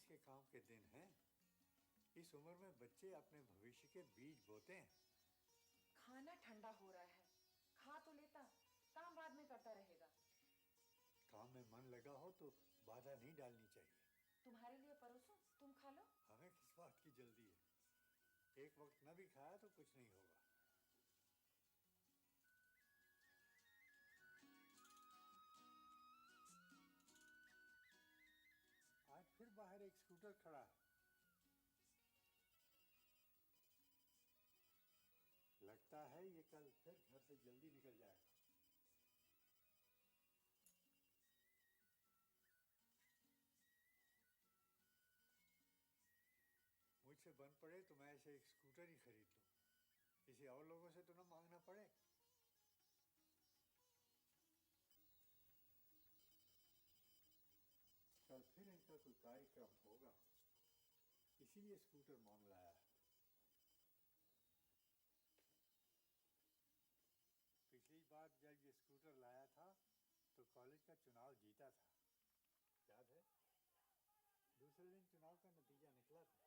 के काम के दिन हैं। इस उम्र में बच्चे अपने भविष्य के बीज बोते हैं। खाना ठंडा हो रहा है, खा तो लेता, काम बाद में करता रहेगा। काम में मन लगा हो तो बाधा नहीं डालनी चाहिए। तुम्हारे लिए परोसूं, तुम खा लो। हमें किस बात की जल्दी है? एक वक्त न भी खाया तो कुछ नहीं होगा। आज फिर बाहर एक स्कूटर खड़ा है। लगता है ये कल फिर घर से जल्दी निकल जाएगा। मुझसे बन पड़े तो मैं ऐसे एक स्कूटर ही खरीद लूं। किसी और लोगों से तो ना मांगना पड़े। कल फिर इनका कोई कार्यक्रम होगा, इसीलिए स्कूटर मांग लाया है। पिछली बार जब ये स्कूटर लाया था तो कॉलेज का चुनाव जीता था, याद है? दूसरे दिन चुनाव का नतीजा निकला था।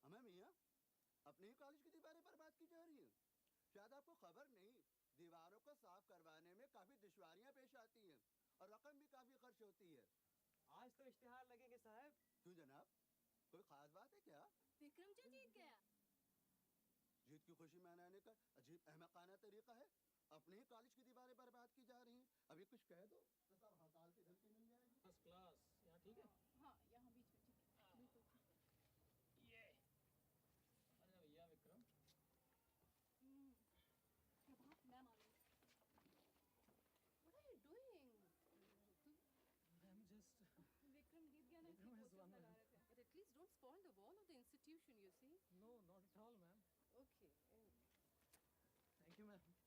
हमें मियाँ अपने ही कॉलेज की दीवारें पर बात की जा रही है। शायद आपको खबर नहीं, दीवारों को साफ करवाने में काफी दुश्वारियां पेश आती हैं और रकम भी काफी खर्च होती है। आज तो इश्तिहार लगेंगे साहब। क्यों जनाब, कोई खास बात है क्या? विक्रम जो जीत गया। जीत की खुशी मनाने का अजीब अहमकाना तरीका है। अपने ही कॉलेज की दीवारें पर बात की जा रही हैं। अभी कुछ कह दो तो सब हड़ताल की धमकी मिल जाएगी। फर्स्ट क्लास, यहाँ ठीक है? हाँ, यहाँ बीच में ठीक है, बिल्कुल ठीक। ये अरे भैया विक्रम। प्रभात मैम आ गई। What are you doing? I'm just. Vikram जीत गया ना, इसलिए पोस्टर्स लगा रहे थे। But at least don't spoil the wall of the institution, you see. No, not at all, ma'am. Okay. Thank you, ma'am.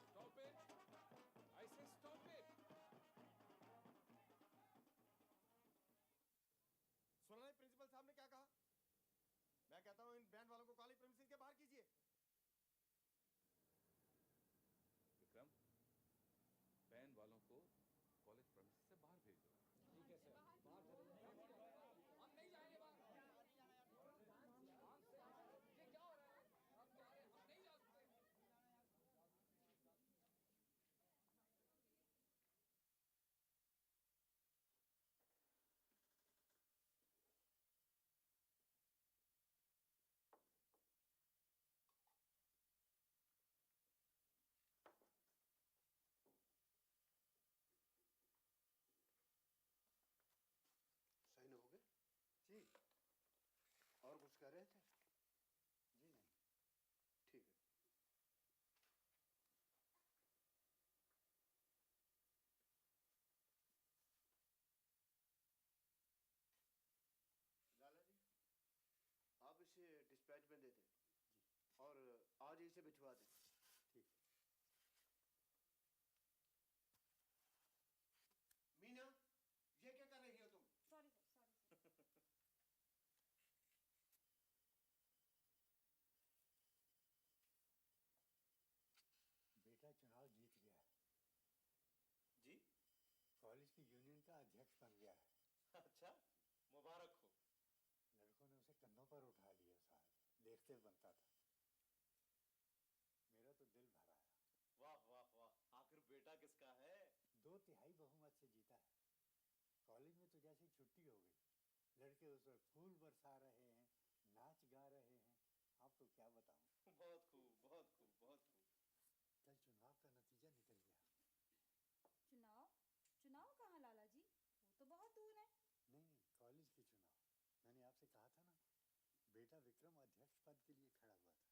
Stop it! I say stop it! सुना नहीं principal साहब ने क्या कहा? मैं कहता हूं इन बैंड वालों को कॉलेज प्रेमिसेस के बाहर कीजिए। विक्रम, बैंड वालों को कॉलेज प्रेमिसेस से बाहर भेज दो। ठीक है सर। बाहर चले जाएं। हम नहीं जाएंगे बाहर। ये क्या हो रहा है? हम नहीं जा सकते। इसे बिठवा दें। ठीक है। मीना, ये क्या कर रही हो तुम? Sorry sir, sorry sir. बेटा चुनाव जीत गया है। जी? कॉलेज की यूनियन का अध्यक्ष बन गया है। अच्छा, मुबारक हो। लड़कों ने उसे कंधों पर उठा लिया साहब, देखते बनता था। मेरा तो दिल भर आया। वाह वाह वाह, आखिर बेटा किसका है? 2/3 बहुमत से जीता है। कॉलेज में तो जैसे छुट्टी हो गई, लड़के उस पर फूल बरसा रहे हैं, नाच गा रहे हैं। आपको क्या बताऊं। बहुत खूब, बहुत खूब, बहुत खूब। कल चुनाव का नतीजा निकल गया। चुनाव? चुनाव कहाँ लाला जी? वो तो बहुत दूर है। नहीं, कॉलेज के चुनाव। मैंने आपसे कहा था ना, बेटा विक्रम अध्यक्ष पद के लिए खड़ा हुआ था।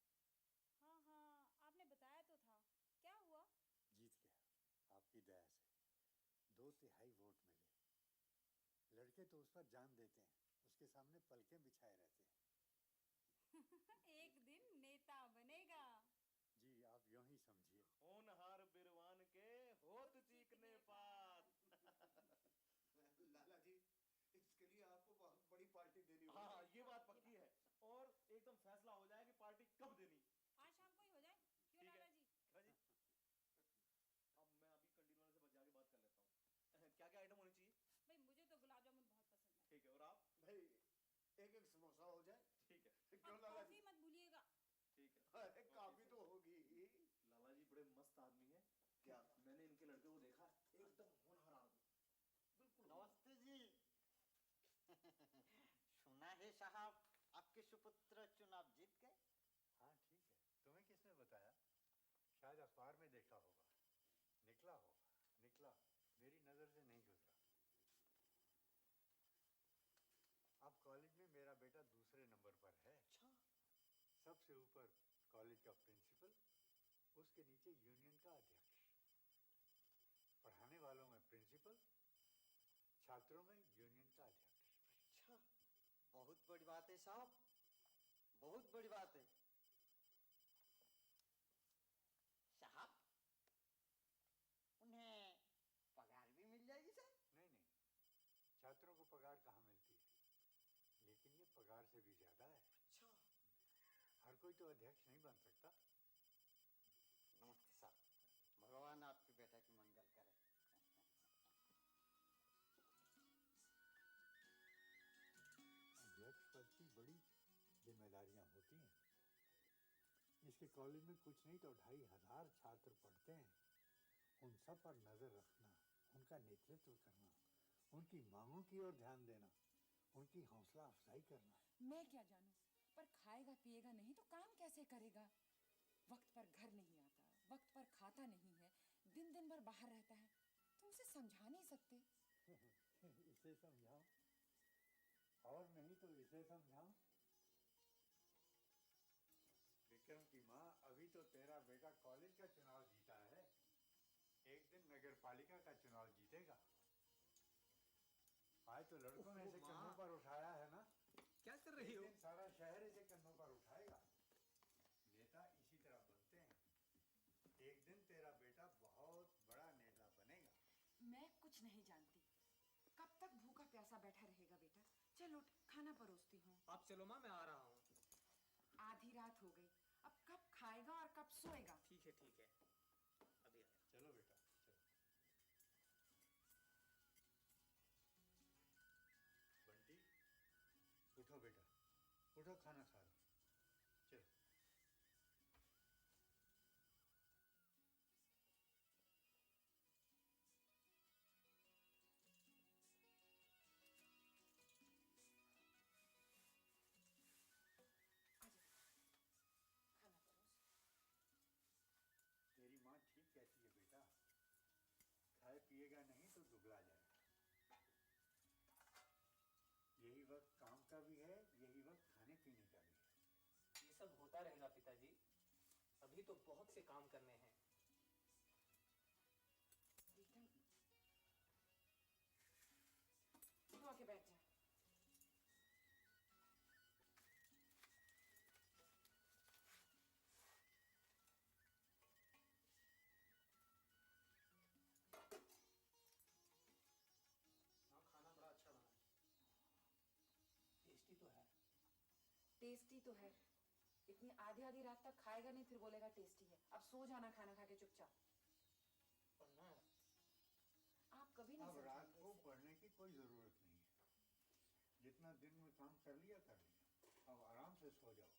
हाँ हाँ, आपने बताया तो था। क्या हुआ? जीत गया, आपकी दया से। 2/3 वोट मिले। लड़के तो उस पर जान देते हैं, उसके सामने पलकें बिछाए रहते हैं। एक दिन नेता बनेगा। जी, आप यूं ही समझिए। होनहार बिरवान के होत चीकने पात। लाला जी, इसके लिए आपको बहुत बड़ी पार्टी देनी होगी। हाँ, ये बात पक्की है। और एकदम फैसला हो जाए कि पार्टी कब देनी। आज शाम को ही हो जाए, क्यों ठीक है। लाला जी? हाँ जी। अब मैं अभी कंटीन वाले से जाके बात कर लेता हूँ। क्या क्या आइटम होनी चाहिए? भाई मुझे तो गुलाब जामुन बहुत पसंद है। ठीक है, और आप? भाई, एक समोसा हो जाए। ठीक है। क्यों हाँ, लाला कॉफी जी? मत भूलिएगा। ठीक है। अरे काफी तो होगी ही। लाला जी बड़े मस्त आदमी हैं। क्या? मैंने इनके लड़के को देखा है, एकदम होनहार आदमी, बिल्कुल। नमस्ते जी। सुना है साहब आपके सुपुत्र चुनाव जीत गए। हाँ ठीक है, तुम्हें किसने बताया? शायद अखबार में देखा होगा। निकला होगा, निकला, मेरी नजर से नहीं गुजरा। अब कॉलेज में मेरा बेटा दूसरे नंबर पर है। अच्छा। सबसे ऊपर कॉलेज का प्रिंसिपल, उसके नीचे यूनियन का अध्यक्ष। पढ़ाने वालों में प्रिंसिपल, छात्रों में यूनियन का अध्यक्ष। अच्छा, बहुत बड़ी बात है साहब, बहुत बड़ी बात है। साहब, उन्हें पगार भी मिल जाएगी सर? नहीं नहीं, छात्रों को पगार कहाँ मिलती है, लेकिन ये पगार से भी ज्यादा है। अच्छा। हर कोई तो अध्यक्ष नहीं बन सकता। नमस्ते साहब, भगवान आपके बेटा की मंगल करे। अध्यक्ष पद की बड़ी जिम्मेदारियां होती हैं। इसके कॉलेज में कुछ नहीं तो 2500 छात्र पढ़ते हैं। उन सब पर नजर रखना, उनका नेतृत्व करना, उनकी मांगों की ओर ध्यान देना, उनकी हौसला अफजाई करना। मैं क्या जानूं, पर खाएगा पिएगा नहीं तो काम कैसे करेगा? वक्त पर घर नहीं आता, वक्त पर खाता नहीं है, दिन दिन भर बाहर रहता है। तुम उसे समझा नहीं सकते? इसे समझाओ, और नहीं तो इसे समझाओ। विक्रम की माँ, अभी तो तेरा बेटा कॉलेज का चुनाव जीता है, एक दिन नगर पालिका का चुनाव जीतेगा। आज तो लड़कों ने इसे कंधों पर उठाया है ना, क्या कर रही हो? एक दिन सारा शहर इसे कंधों पर उठाएगा। नेता इसी तरह बनते हैं। एक दिन तेरा बेटा बहुत बड़ा नेता बनेगा। मैं कुछ नहीं जानती। कब तक भूखा प्यासा बैठा रहेगा बेटा? चल उठ, खाना परोसती हूँ। आप चलो माँ, मैं आ रहा हूँ। आधी रात हो गई, अब कब खाएगा और कब सोएगा? ठीक है ठीक है, अभी आया। चलो बेटा, चलो। बंटी, उठो बेटा, उठो, खाना खा लो। चलो। आजा, खाना परोस। तेरी माँ ठीक कहती है बेटा, खाए पिएगा नहीं तो दुबला जाएगा। यही वक्त काम का भी है, यही वक्त खाने पीने का भी है। ये सब होता रहेगा पिताजी, अभी तो बहुत से काम करने हैं। विक्रम, तू आके बैठ जा। टेस्टी तो है। इतनी आधी आधी रात तक खाएगा नहीं, फिर बोलेगा टेस्टी है। अब सो जाना खाना खा के चुपचाप। पढ़ना है। आप कभी अब नहीं रात समझेंगे को इसे। पढ़ने की कोई जरूरत नहीं है। जितना दिन में काम कर लिया कर लिया, अब आराम से सो जाओ।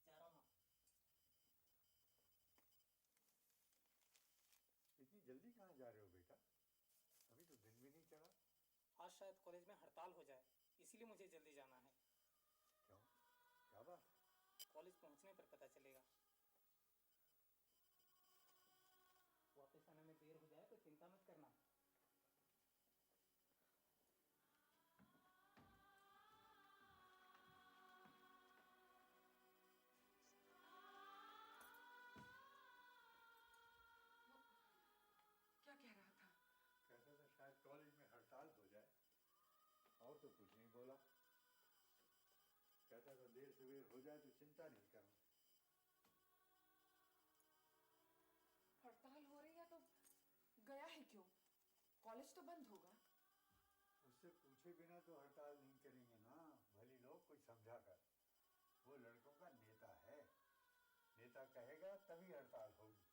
जा रहा हूँ। इतनी जल्दी कहाँ जा रहे हो बेटा? अभी तो दिन भी नहीं चढ़ा। आज शायद कॉलेज में हड़ताल हो जाए, इसीलिए मुझे जल्दी जाना है। क्यों, क्या बात? कॉलेज पहुंचने पर पता चलेगा। वापस आने में देर हो जाए तो चिंता मत करना। क्या कह रहा था? कहता था शायद कॉलेज में हड़ताल हो जाए, और तो कुछ नहीं बोला। कहता था देर सवेर हो जाए तो चिंता नहीं करना। हड़ताल हो रही है तो गया है क्यों? कॉलेज तो बंद होगा। उससे पूछे बिना तो हड़ताल नहीं करेंगे ना। भली लोग कुछ समझा कर। वो लड़कों का नेता है, नेता कहेगा तभी हड़ताल होगी।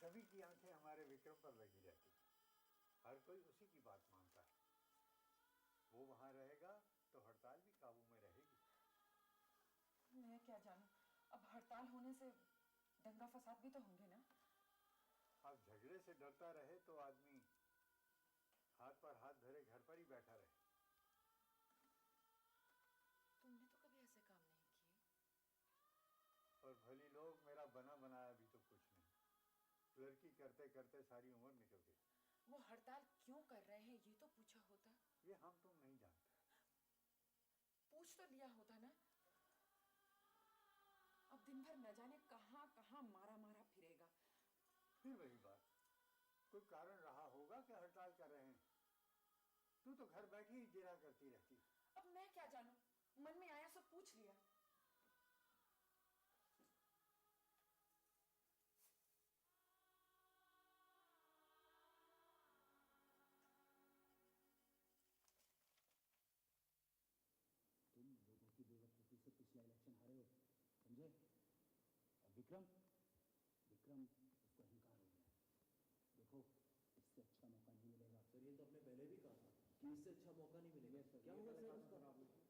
सभी की आंखें हमारे विक्रम पर लगी रहती, हर कोई उसी की बात मानता है। वो वहां रहेगा तो हड़ताल भी काबू में रहेगी। मैं क्या जानूं, अब हड़ताल होने से दंगा फसाद भी तो होंगे ना। अब झगड़े से डरता रहे तो आदमी हाथ पर हाथ धरे घर पर ही बैठा रहे। तुमने तो कभी ऐसे काम नहीं किए। और भली लोग, मेरा बना बनाया भी तो कुछ नहीं। लड़की करते करते सारी उम्र निकल गई। वो हड़ताल क्यों कर रहे हैं ये तो पूछा होता। ये हम तुम नहीं जानते। पूछ तो लिया होता ना। अब दिन भर न जाने कहां कहां मारा मारा फिरेगा। फिर वही बात, कोई कारण रहा होगा कि हड़ताल कर रहे हैं। तू तो घर बैठी ही जिरा करती रहती। अब मैं क्या जानूं, मन में आया सो पूछ लिया। तुम लोगों की बेवकूफ़ी से पिछला इलेक्शन हारे हो, समझे? और विक्रम विक्रम उसको अहंकार हो गया। देखो, इससे अच्छा मौका नहीं मिलेगा। सर ये तो आपने पहले भी कहा था कि इससे अच्छा मौका नहीं मिलेगा। सर, क्या ये हुआ पहले सर कहा था उसका?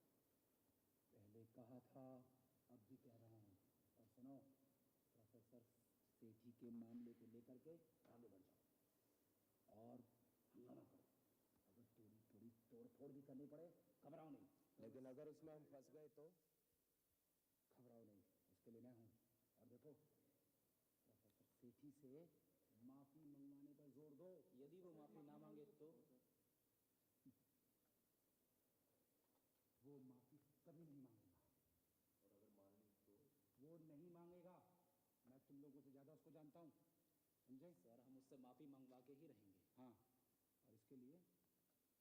पहले कहा था, अब भी कह रहा हूँ। और सुनो, प्रोफेसर सेठी के मामले को लेकर के आगे बढ़ जाओ और हंगामा करो। अगर थोड़ी थोड़ी तोड़ फोड़ भी करनी पड़े, घबराओ नहीं। लेकिन अगर उसमें हम फंस गए तो? घबराओ नहीं, उसके लिए मैं हूँ। और देखो, प्रोफेसर सेठी से माफी मंगवाने पर जोर दो। यदि वो माफी ना मांगे तो? वो माफी कभी नहीं मांगेगा। और अगर मान ली तो? वो नहीं मांगेगा। मैं तुम लोगों से ज्यादा उसको जानता हूँ, समझे? सर हम उससे माफी मंगवा के ही रहेंगे। हाँ, और इसके लिए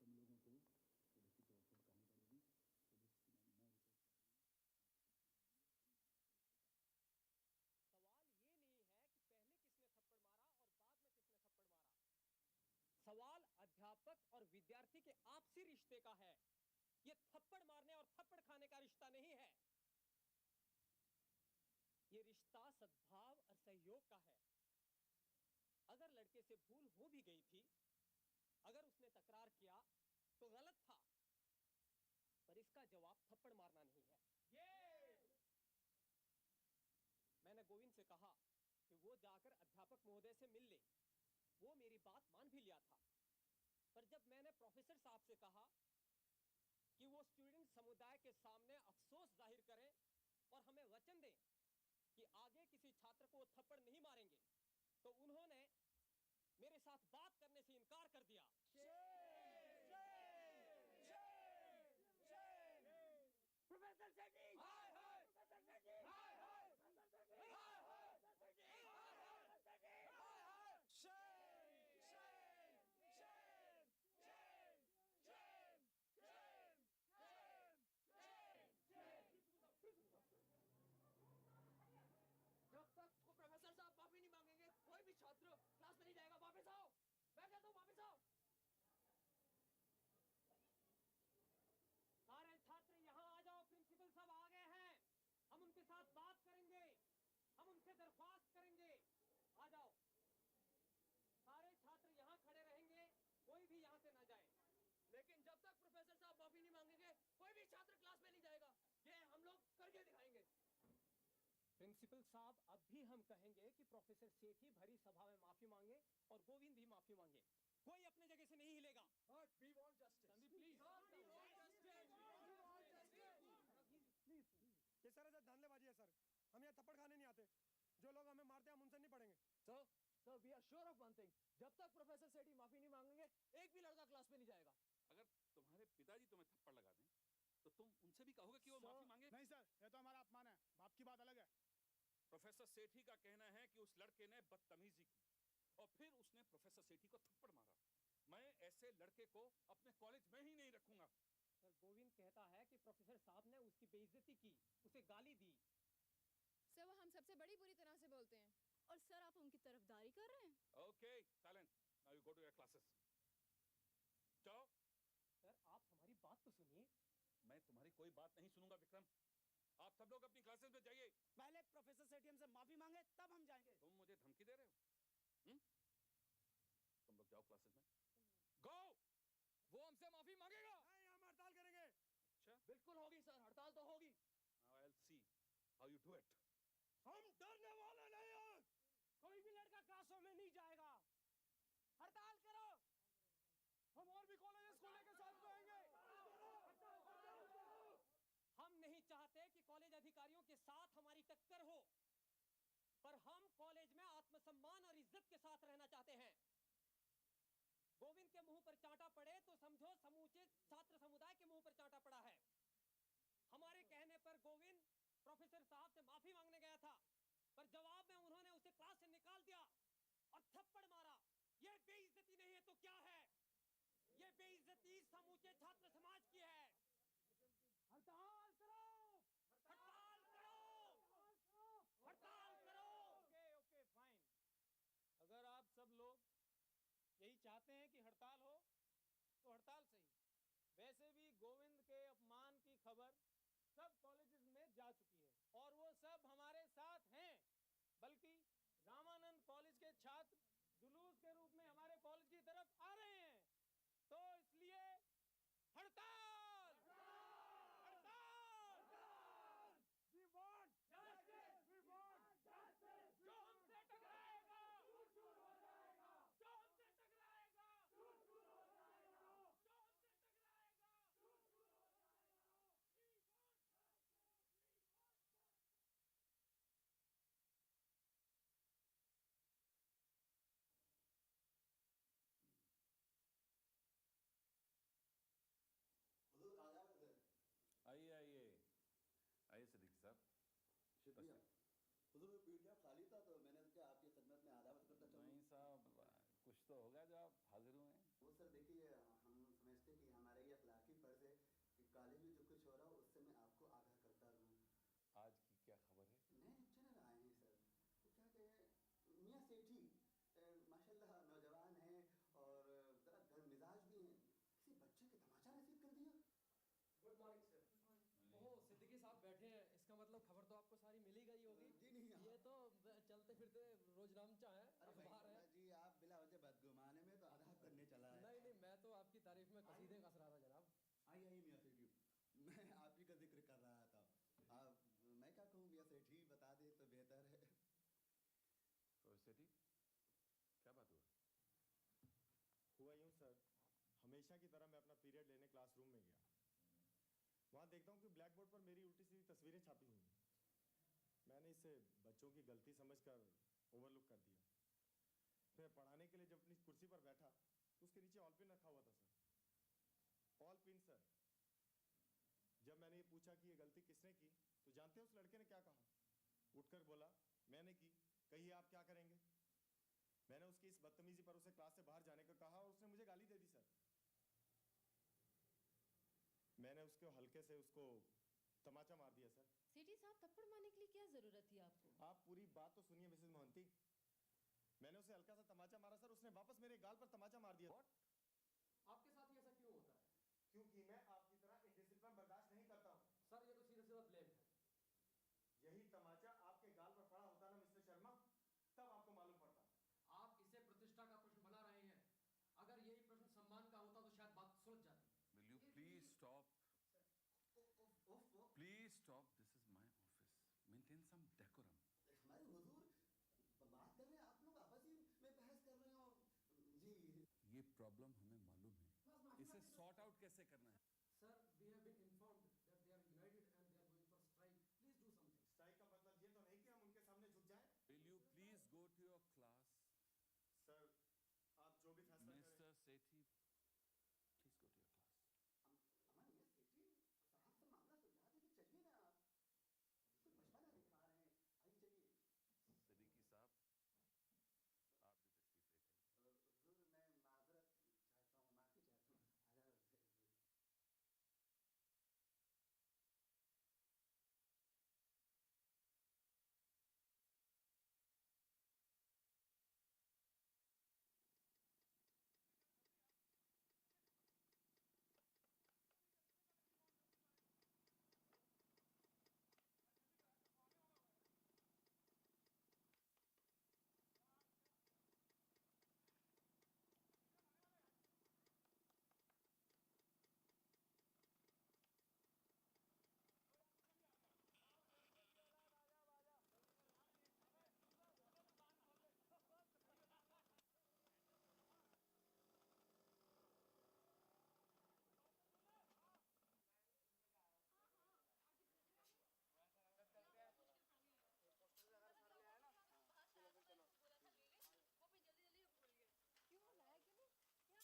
तुम लोगों को पुलिस की तोड़ फोड़ करनी पड़ेगी। पुलिस की मैं रिपोर्ट कर सवाल ये नहीं है कि पहले किसने थप्पड़ मारा और बाद में किसने थप्पड़ मारा। सवाल अध्यापक और विद्यार्थी के आपसी रिश्ते का है। ये थप्पड़ मारने और थप्पड़ खाने का रिश्ता नहीं है। ये रिश्ता सद्भाव और सहयोग का है। अगर लड़के से भूल हो भी गई थी, अगर उसने तकरार किया तो गलत था, पर इसका जवाब थप्पड़ मारना नहीं है। मैंने गोविंद से कहा कि वो जाकर अध्यापक महोदय से मिल ले। वो मेरी बात मान भी लिया था, पर जब मैंने प्रोफेसर साहब से कहा कि वो स्टूडेंट समुदाय के सामने अफसोस जाहिर करें और हमें वचन दें कि आगे किसी छात्र को वो थप्पड़ नहीं मारेंगे, तो उन्होंने मेरे साथ बात करने से इनकार कर दिया। लेकिन जब तक प्रोफेसर साहब माफी नहीं मांगेंगे कोई भी छात्र क्लास में नहीं जाएगा। ये हम लोग करके दिखाएंगे। प्रिंसिपल साहब, अब भी हम कहेंगे कि प्रोफेसर सेठी भरी सभा में माफी मांगे और गोविंद भी माफी मांगे। कोई अपने जगह से नहीं हिलेगा। But we want justice. Sandeep, please. ये सर धांधलेबाजी है सर। हम यहाँ थप्पड़ खाने नहीं आते। जो लोग हमें मारते हैं हम उनसे नहीं पढ़ेंगे। Sir we are sure of one thing, जब तक प्रोफेसर सेठी माफी नहीं मांगेंगे एक भी लड़का क्लास में नहीं जाएगा। अगर तुम्हारे पिताजी तुम्हें थप्पड़ लगा दें तो तुम उनसे भी कहोगे कि वो माफी मांगे? नहीं सर, ये तो हमारा अपमान है। बाप की बात अलग है। प्रोफेसर सेठी का कहना है कि उस लड़के ने बदतमीजी की और फिर उसने प्रोफेसर सेठी को थप्पड़ मारा। मैं ऐसे लड़के को अपने कॉलेज में ही नहीं रखूंगा। सर गोविंद कहता है कि प्रोफेसर साहब ने उसकी बेइज्जती की, उसे गाली दी। सर वो हम सबसे बड़ी बुरी तरह से बोलते हैं और सर आप उनकी तरफदारी कर रहे हैं। Okay silence, now you go to your classes. जाओ। सर आप हमारी बात तो सुनिए। मैं तुम्हारी कोई बात नहीं सुनूंगा विक्रम। आप सब लोग अपनी क्लासेस में जाइए। पहले प्रोफेसर सेठी हमसे माफी मांगे तब हम जाएंगे। तुम मुझे धमकी दे रहे हो? तुम लोग जाओ क्लासेस में। गो। वो हमसे माफी मांगेगा। नहीं, हम हड़ताल करेंगे। अच्छा, बिल्कुल होगी सर, हड़ताल तो होगी। Now I will see how you do it. हम डरने वाले नहीं हैं। कोई भी लड़का क्लासों में नहीं जाएगा। हड़ताल करो। हम और भी कॉलेजेस खोलने के साथ रहेंगे। हम नहीं चाहते कि कॉलेज अधिकारियों के साथ हमारी टक्कर हो, पर हम कॉलेज में आत्मसम्मान और इज्जत के साथ रहना चाहते हैं। गोविंद के मुंह पर चांटा पड़े तो समझो समूचे छात्र समुदाय के मुंह पर चांटा पड़ा है। हमारे कहने पर गोविंद प्रोफेसर साहब से माफी मांगने गया था, पर जवाब में उन्होंने उसे क्लास से निकाल दिया और थप्पड़ मारा। यह बेइज्जती नहीं है तो क्या है? यह बेइज्जती समूचे छात्र समाज की है। हड़ताल करो। हड़ताल करो। हड़ताल करो। Okay fine. अगर आप सब लोग यही चाहते हैं कि हड़ताल हो तो हड़ताल सही। वैसे भी गोविंद के अपमान की खबर सब कॉलेजेस में जा चुकी है और वो सब हमारे साथ हैं। बल्कि रामानंद कॉलेज के छात्र जुलूस के रूप में हमारे कॉलेज की तरफ आ रहे हैं। तो इसलिए हड़ताल। हड़ताल। We want justice. We want justice. जो हमसे टकराएगा चूर हो जाएगा। जो हमसे टकराएगा चूर हो जाएगा। जो हमसे टकराएगा चूर हो जाएगा। हुजूर आदाब है सर। आइए आइए आइए सिद्दीकी साहब। शुक्रिया। हुजूर वो पीढ़िया खाली था तो मैंने सोचा आपकी खिदमत में आदाब करता चलूं। नहीं साहब, कुछ तो होगा जो आप हाजिर हुए हैं। वो सर देखिए, हम समझते हैं कि हमारा ये अखलाकी फर्ज है कि कॉलेज में जो कुछ हो रहा हो उससे मैं आपको आगाह करता रहूं। आज की क्या खबर है? नए लेक्चरर आए हैं सर, वो क्या कहें, मियाँ सेठी माशाल्लाह नौजवान हैं और ज़रा गर्म मिजाज भी हैं। किसी बच्चे के तमाचा नसीब कर दिया। Good morning sir. Oh Siddiqui साहब बैठे हैं, इसका मतलब खबर तो आपको सारी मिल ही गई होगी। जी नहीं, ये तो चलते फिरते रोजनामचा है, अखबार है। जी आप बिला वजह बदगुमाने में तो आदाब करने चला है। नहीं नहीं, मैं तो आपकी तारीफ में कसीदे कस रहा था जनाब। आइए मियाँ सेठी, मैं आप ही का जिक्र कर रहा था। आप मैं क्या कहूँ मियाँ सेठी, बता दे तो बेहतर है। प्रोफेसर सेठी, क्या बात हुआ? हुआ यूं सर, हमेशा की तरह मैं अपना पीरियड लेने क्लासरूम में गया। वहाँ देखता हूँ कि ब्लैक बोर्ड पर मेरी उल्टी सीधी तस्वीरें छापी हुई हैं। मैंने इसे बच्चों की गलती समझकर ओवरलुक कर दिया। फिर पढ़ाने के लिए जब अपनी कुर्सी पर बैठा तो उसके नीचे ऑल पिन रखा हुआ था सर। All pin sir. जब मैंने ये पूछा कि ये गलती किसने की तो जानते हैं उस लड़के ने क्या कहा? उठकर बोला, मैंने की। कहिए आप क्या करेंगे? मैंने उसकी इस बदतमीजी पर उसे क्लास से बाहर जाने को कहा और उसने मुझे गाली दे दी सर। मैंने उसको हल्के से उसको तमाचा मार दिया सर। सेठी साहब थप्पड़ मारने के लिए क्या जरूरत थी आपको? आप पूरी बात तो सुनिए मिसेस मोहंती। मैंने उसे हल्का सा तमाचा मारा सर, उसने वापस मेरे गाल पर तमाचा मार दिया। What? आपके साथ ही ऐसा क्यों होता है? क्योंकि मैं आपकी तरह इंडिसिप्लिन बर्दाश्त नहीं करता हूँ। सर ये तो सीधा सीधा ब्लेम है। यही तमाचा आपके गाल पर पड़ा होता ना मिस्टर शर्मा, तब आपको मालूम पड़ता। आप इसे प्रतिष्ठा का प्रश्न बना रहे हैं। अगर यही प्रश्न सम्मान का होता तो शायद बात सुलझ जाती। stop. Please stop. This is my office. Maintain some decorum. हमारे हुजूर बात कर रहे हैं, आप लोग आपस ही में बहस कर रहे हो जी। ये प्रॉब्लम हमें मालूम है, इसे सॉर्ट आउट कैसे करना है। Sir, we have been informed that they are united and they are going for strike. Please do something. Strike का मतलब ये तो नहीं कि हम उनके सामने झुक जाएं। Will you please go to your class? Sir, आप जो भी फैसला करें। Mr. Sethi, please go to your class. अमन ये सेठी साहब से मामला सुलझा देंगे, चलिए ना आप, बिल्कुल बचपना दिखा रहे हैं, आइए चलिए। सिद्दीकी साहब, आप भी तशरीफ ले जाइए। हुजूर मैं माजरत चाहता हूँ, माफी चाहता हूँ, अदालत से। रुक यार, सीधे में जाऊंगा यार।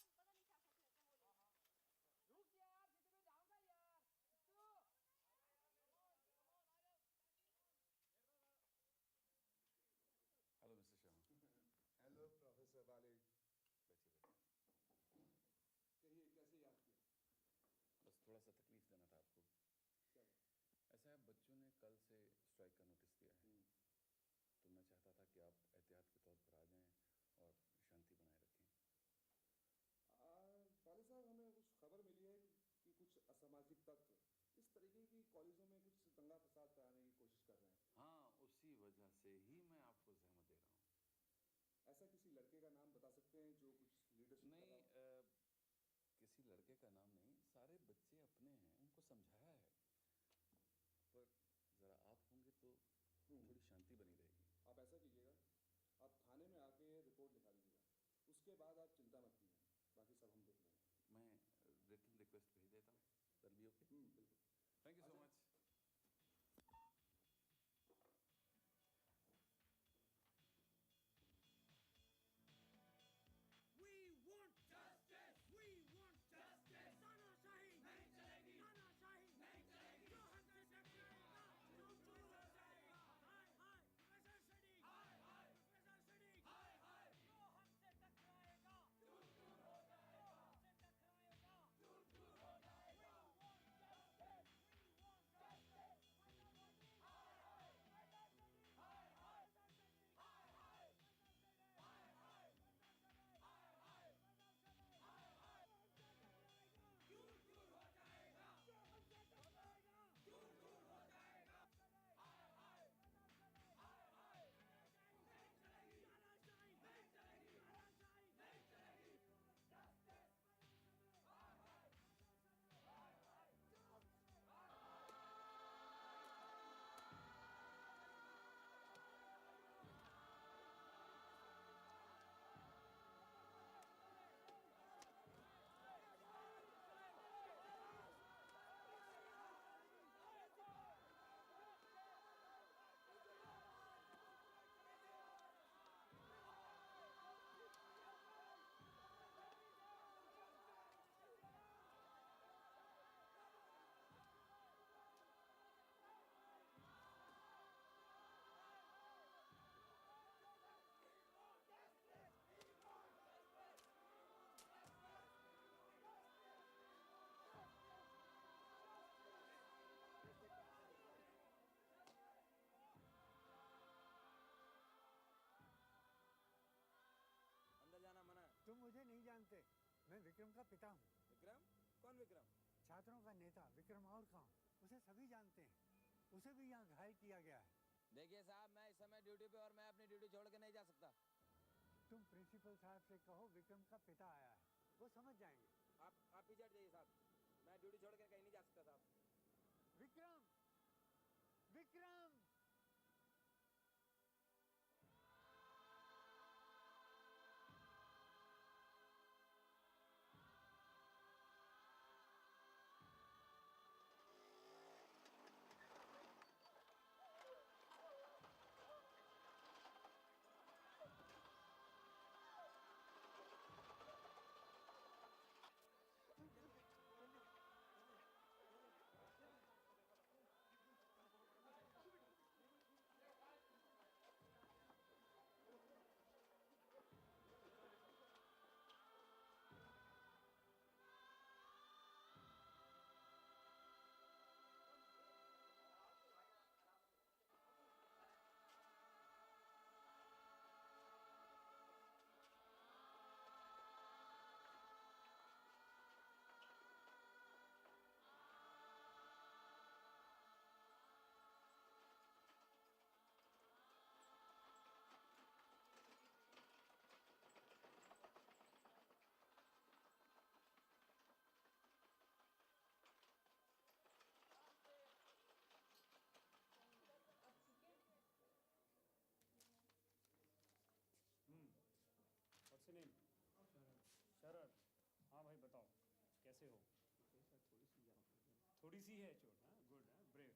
Sidhu hello mister Sharma. Hello professor वालिद। बैठिए बैठिए। कहिए कैसे याद किया? बस थोड़ा सा तकलीफ देना था आपको। क्या? ऐसा है, बच्चों ने कल से स्ट्राइक का नोटिस दिया है, तो मैं चाहता था कि आप एहतियात के तौर पर आ जाएं और शांति बनाए रखें। वालिद साहब, हमें कुछ खबर मिली है कि कुछ असामाजिक तत्व इस तरीके की कॉलेजों में कुछ दंगा फसाद कराने की कोशिश कर रहे हैं। हाँ, उसी वजह से ही मैं आपको जहमत दे रहा हूँ। ऐसा किसी लड़के का नाम बता सकते हैं जो कुछ लीडरशिप कर रहा हो? नहीं, किसी लड़के का नाम नहीं, सारे बच्चे अपने हैं, उनको समझाया है, पर ज़रा आप होंगे तो थोड़ी शांति बनी रहेगी। आप ऐसा कीजिएगा, आप थाने में आके रिपोर्ट लिखा दीजिएगा, उसके बाद आप चिंता मत कीजिए, बाकी सब हम देख लेंगे। मैं रिटन रिक्वेस्ट भेज देता हूँ। That be okay? बिल्कुल। Thank you so much. We want justice. We want justice. तानाशाही नहीं चलेगी। तानाशाही नहीं चलेगी। जो हमसे टकराएगा, जो दूर हो जाएगा। हाय हाय प्रोफेसर सिद्दीकी। हाय हाय प्रोफेसर सिद्दीकी। हाय हाय जो हमसे टकराएगा, जो दूर हो जाएगा। जो हमसे टकराएगा, जो दूर हो जाएगा। We want justice. We want justice. हाय हाय प्रोफेसर सिद्दीकी। हाय हाय प्रोफेसर सिद्दीकी। हाय हाय हाय हाय दूर दूर हो जाएगा, जो हमसे टकराएगा, दूर दूर हो जाएगा। हाय हाय हाय हाय नहीं चलेगी, तानाशाही नहीं चलेगी, तानाशाही नहीं चलेगी। जस्टिस हाय हाय हाय हाय अंदर जाना मना है। तुम मुझे नहीं जानते, मैं विक्रम का पिता हूँ। विक्रम? कौन विक्रम? छात्रों का नेता विक्रम, और कौन? उसे सभी जानते हैं, उसे भी यहाँ घायल किया गया है। देखिए साहब, मैं इस समय ड्यूटी पे और मैं अपनी ड्यूटी छोड़ के नहीं जा सकता। तुम प्रिंसिपल साहब से कहो विक्रम का पिता आया है, वो समझ जाएंगे। आप पीछे हट जाइए साहब, मैं ड्यूटी छोड़ के कहीं नहीं जा सकता साहब। Vikram, Vikram. What's your name? शरद। हाँ भाई बताओ कैसे हो? थोड़ी सी है चोट? हाँ गुड, हाँ ब्रेव।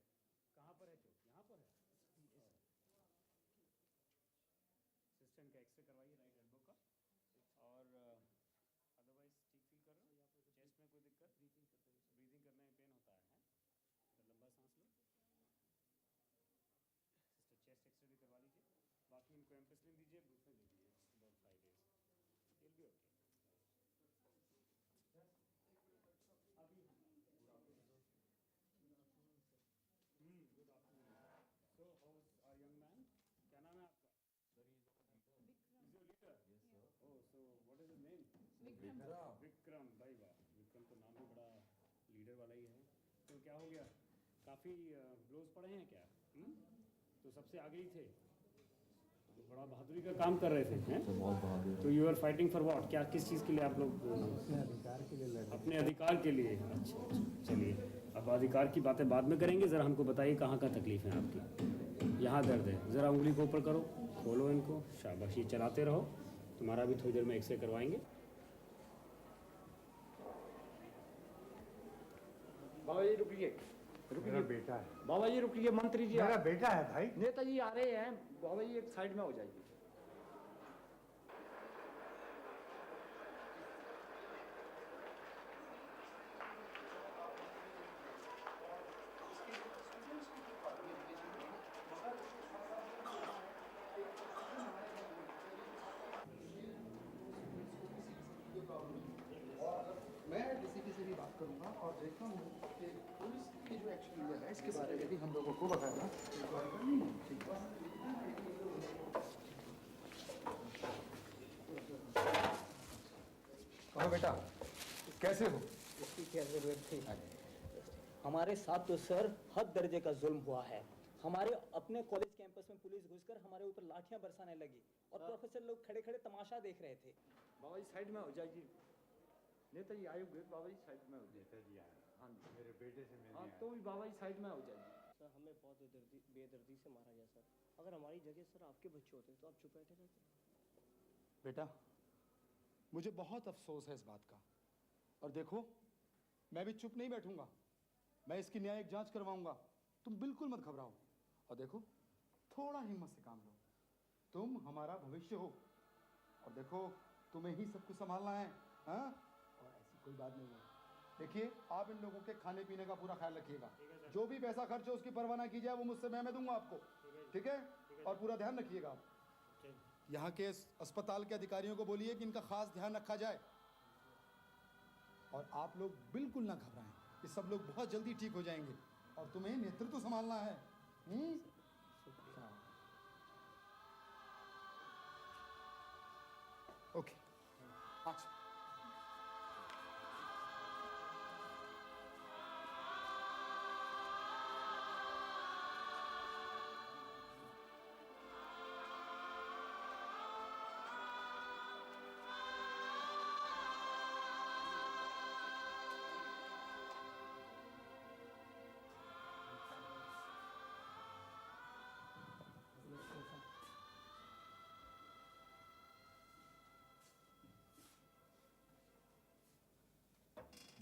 कहाँ पर है चोट? यहाँ पर है? सिस्टम का एक्सरे करवाइए राइट एल्बो का। और अदरवाइज ठीक फील कर रहे हो? चेस्ट में कोई दिक्कत? ब्रीथिंग करने में पेन होता है? तो लंबा सांस लो। सिस्टर चेस्ट एक्सरे भी करवा लीजिए। बाकी इनको एम्पेसिलिन दीजिए, ब्रूफेन दे दीजिए about 5 days। He'll be okay. अभी good afternoon. Good afternoon. So how's our young man? क्या नाम है आपका? Sir, he's Is your leader? Yes, sir. Oh, so what is his name? Vikram. Vikram भाई वाह, विक्रम तो नाम भी बड़ा लीडर वाला ही है। तो क्या हो गया? काफ़ी ब्लोज पड़े हैं क्या? तो सबसे आगे ही थे, तो बड़ा बहादुरी का काम कर रहे थे हैं? तो you are fighting for what? क्या किस चीज़ के लिए आप लोग? अपने अधिकार के लिए लड़। अपने अधिकार के लिए। अच्छा अच्छा, चलिए अब अधिकार की बातें बाद में करेंगे। ज़रा हमको बताइए कहाँ का तकलीफ है आपकी? यहाँ दर्द है, ज़रा उंगली को ऊपर करो, खोलो इनको, शाबाश। ये चलाते रहो, तुम्हारा भी थोड़ी देर में एक्सरे करवाएंगे। बाबा जी रुकिए, मेरा बेटा है। बाबा जी रुकिए, मंत्री जी मेरा बेटा है भाई। नेताजी आ रहे हैं, बाबा जी एक साइड में हो जाइए। मैं डीसीपी से भी बात करूंगा और देखता हूँ कि पुलिस की जो एक्शन लिया है इसके बारे में भी हम लोगों को बताना। कहो बेटा, कैसे हो? इसकी क्या जरूरत थी? हमारे साथ तो सर हद दर्जे का जुल्म हुआ है। हमारे अपने कॉलेज कैंपस में पुलिस घुसकर हमारे ऊपर लाठियां बरसाने लगी और प्रोफेसर लोग खड़े खड़े तमाशा देख रहे थे। बाबा जी साइड में हो जाइए। नेताजी आए हुए, बाबा जी साइड में हो जाइए। नेताजी आए? हाँ जी, मेरे बेटे से मिलने हाँ आए। तो भी बाबा जी साइड में हो जाइए। सर हमें बहुत बेदर्दी से मारा गया सर। अगर हमारी जगह सर आपके बच्चे होते तो आप चुप बैठे रहते। बेटा, मुझे बहुत अफसोस है इस बात का, और देखो मैं भी चुप नहीं बैठूंगा। मैं इसकी न्यायिक जांच करवाऊंगा। तुम बिल्कुल मत घबराओ, और देखो थोड़ा हिम्मत से काम लो। तुम हमारा भविष्य हो, और देखो तुम्हें ही सब कुछ संभालना है। हाँ, और ऐसी कोई बात नहीं है। देखिए आप इन लोगों के खाने पीने का पूरा ख्याल रखिएगा। जो भी पैसा खर्च हो उसकी परवाह ना की जाए, वो मुझसे मैं दूंगा आपको, ठीक है? और पूरा ध्यान रखिएगा आप। यहाँ के अस्पताल के अधिकारियों को बोलिए कि इनका खास ध्यान रखा जाए, और आप लोग बिल्कुल ना घबराएं। ये सब लोग बहुत जल्दी ठीक हो जाएंगे, और तुम्हें नेतृत्व संभालना है। ओके, अच्छा।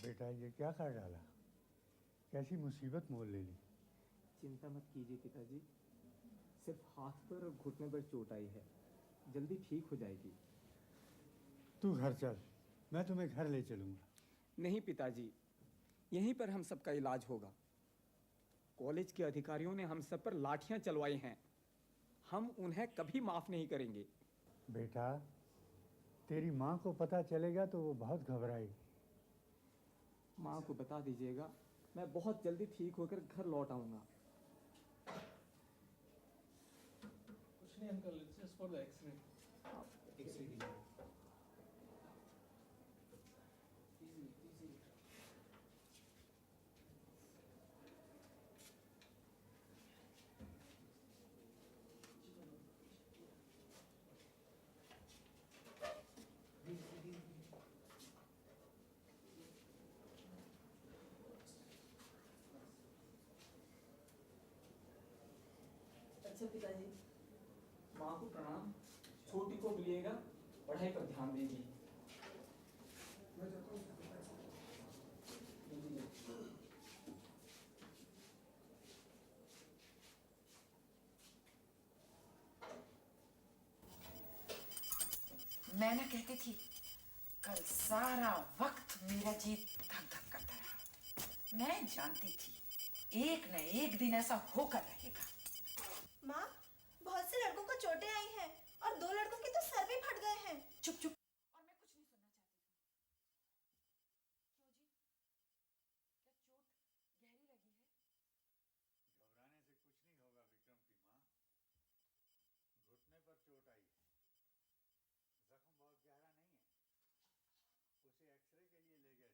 बेटा ये क्या कर डाला, कैसी मुसीबत मोल ले ली। चिंता मत कीजिए पिताजी, सिर्फ हाथ पर और घुटने पर चोट आई है, जल्दी ठीक हो जाएगी। तू घर चल, मैं तुम्हें घर ले चलूंगा। नहीं पिताजी, यहीं पर हम सबका इलाज होगा। कॉलेज के अधिकारियों ने हम सब पर लाठियां चलवाई हैं, हम उन्हें कभी माफ नहीं करेंगे। बेटा तेरी माँ को पता चलेगा तो वो बहुत घबराएगी। माँ को बता दीजिएगा, मैं बहुत जल्दी ठीक होकर घर लौट आऊंगा। कुछ नहीं uncle, it's just for the x-ray. X-ray दीजिए। अच्छा पिताजी, माँ को प्रणाम। छोटी को मिलिएगा, पढ़ाई पर ध्यान देगी। मैं जाता हूँ। मैं ना कहती थी, कल सारा वक्त मेरा जी धक धक करता रहा। मैं जानती थी एक न एक दिन ऐसा होकर रहेगा। माँ, बहुत से लड़कों को चोटें आई हैं और 2 लड़कों के तो सर भी फट गए हैं। चुप चुप, और मैं कुछ नहीं सुनना चाहती हूँ। क्यों जी, क्या चोट गहरी लगी है? घबराने से कुछ नहीं होगा विक्रम की माँ, घुटने पर चोट आई है, जख्म बहुत गहरा नहीं है, उसे एक्सरे के लिए ले गए थे।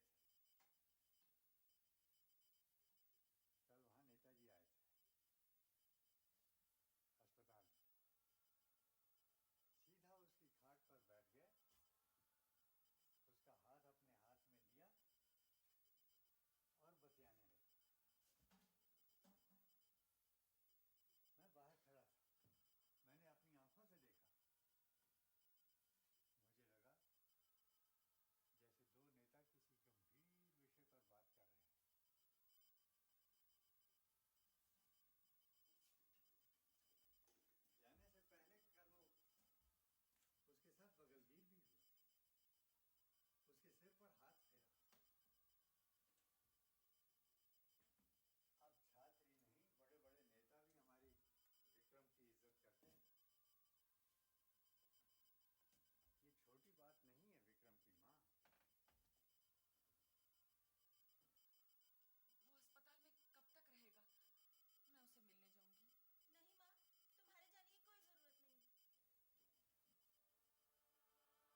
कल वहाँ नेताजी आए थे अस्पताल में, सीधा उसकी खाट पर बैठ गए, उसका हाथ अपने हाथ में लिया और बतियाने लगे। मैं बाहर खड़ा था, मैंने अपनी आंखों से देखा। मुझे लगा जैसे 2 नेता किसी गंभीर विषय पर बात कर रहे हैं। जाने से पहले कल वो उसके साथ बगलगीर भी हुआ, उसके सिर पर हाथ फेरा। अब छात्र ही नहीं, बड़े बड़े नेता भी हमारी विक्रम की इज्जत करते हैं। ये छोटी बात नहीं है विक्रम की माँ। वो अस्पताल में कब तक रहेगा? मैं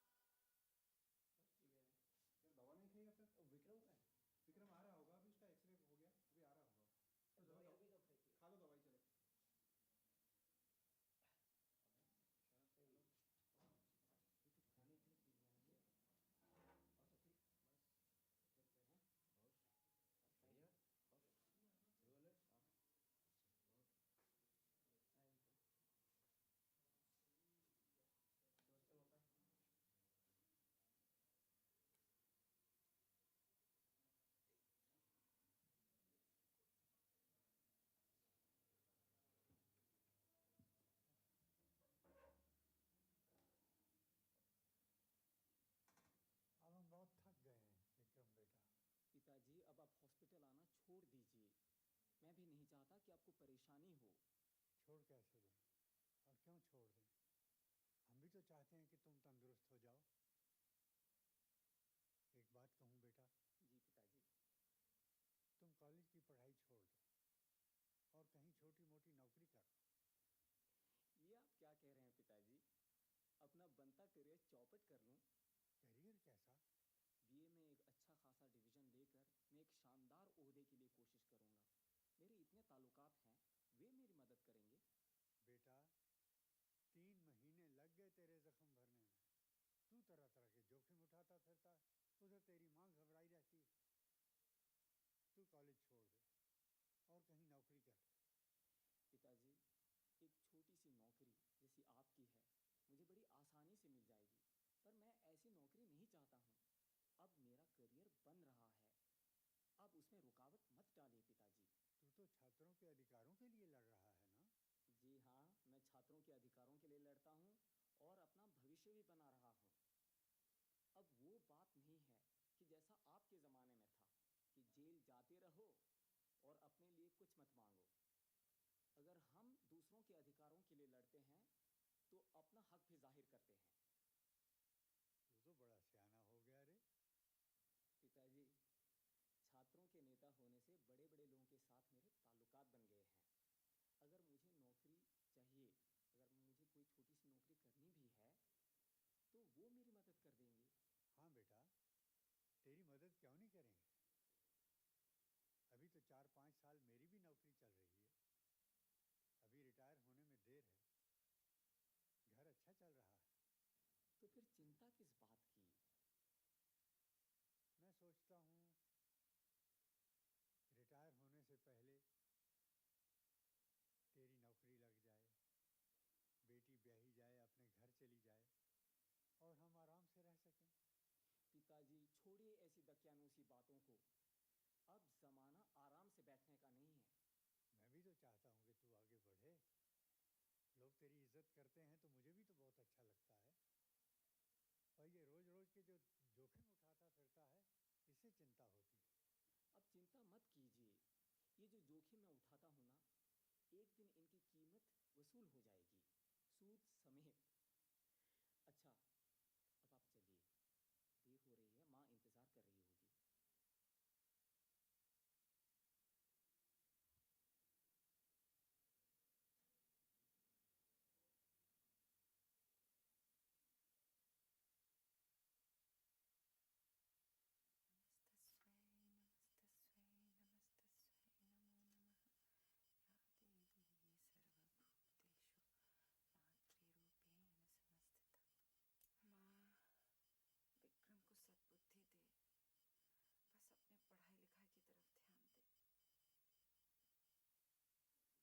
उसे मिलने जाऊंगी। नहीं माँ, तुम्हारे जाने की कोई जरूरत नहीं। यार दवा नहीं खाई फिर? विक्रम का है, विक्रम आ रहा होगा, अभी उसका एक्सरे हो गया, अभी आ रहा होगा। तो दवाई जाओ, अभी तो खाई थी। खा लो दवाई, चलो। ये कुछ खाने के लिए चीज बनाइए। और सब ठीक? बस घर पे हैं। बहुत बढ़िया। बहुत बोले। हाँ। नमस्ते मौसा। अब हम बहुत थक गए हैं विक्रम बेटा। पिताजी, अब आप हॉस्पिटल आना छोड़ दीजिए। मैं भी नहीं चाहता कि आपको परेशानी हो। छोड़ कैसे दें, और क्यों छोड़ दें? हम भी तो चाहते हैं कि तुम तंदुरुस्त हो जाओ। एक बात कहूँ बेटा? जी पिताजी। तुम कॉलेज की पढ़ाई छोड़ दो और कहीं छोटी मोटी नौकरी कर लो। ये आप क्या कह रहे हैं पिताजी? अपना बनता करियर चौपट कर लूं? करियर कैसा? बीए में एक अच्छा खासा डिवीजन लेकर मैं एक शानदार ओहदे के लिए कोशिश करूंगा। मेरे इतने ताल्लुकात हैं, वे मेरी मदद करेंगे। बेटा 3 महीने लग गए तेरे जख्म भरने में, तू तरह तरह के जोखिम उठाता फिरता, उधर तेरी माँ घबराई रहती है। तू कॉलेज छोड़ दे और कहीं नौकरी कर ले। पिताजी, एक छोटी सी नौकरी जैसी की है, मुझे बड़ी आसानी से मिल जाएगी, पर मैं ऐसी नौकरी नहीं चाहता हूँ। अब मेरा करियर बन रहा है, अब उसमें रुकावट मत डालिए पिताजी। तू तो छात्रों के अधिकारों के लिए लड़ रहा है ना? जी हाँ, मैं छात्रों के अधिकारों के लिए लड़ता हूँ और अपना भविष्य भी बना रहा हूँ। अब वो बात नहीं है कि जैसा आपके ज़माने में था कि जेल जाते रहो और अपने लिए कुछ मत मांगो। अगर हम दूसरों के अधिकारों के लिए लड़ते हैं तो अपना हक भी जाहिर करते हैं। तू तो बड़ा सियाना हो गया रे। पिताजी, छात्रों के नेता होने से बड़े बड़े लोगों के साथ मेरे ताल्लुकात बन गए हैं। अगर मुझे नौकरी चाहिए, अगर मुझे कोई छोटी सी नौकरी करनी भी है तो वो मेरी मदद कर देंगे। हाँ बेटा, तेरी मदद क्यों नहीं करेंगे? अभी तो 4-5 साल मेरी भी नौकरी चल रही है। अभी रिटायर होने में देर है, घर अच्छा चल रहा है। तो फिर चिंता किस बात की? मैं सोचता हूँ रिटायर होने से पहले तेरी नौकरी लग जाए, बेटी ब्याही जाए, अपने घर चली जाए और हम आराम से रह सकें। पिताजी, छोड़िए ऐसी दकियानूसी बातों को। अब ज़माना आराम से बैठने का नहीं है। मैं भी तो चाहता हूँ कि तू आगे बढ़े। लोग तेरी इज्जत करते हैं तो मुझे भी तो बहुत अच्छा लगता है। और ये रोज रोज के जो जोखिम उठाता फिरता है, इससे चिंता होती है। अब चिंता मत कीजिए, ये जो जोखिम मैं उठाता हूँ ना, एक दिन इनकी कीमत वसूल हो जाएगी, सूद समेत। अच्छा, अब आप चलिए, देर हो रही है, माँ इंतज़ार कर रही होगी। माँ, विक्रम को सद्बुद्धि दे, बस अपने पढ़ाई लिखाई की तरफ ध्यान दे।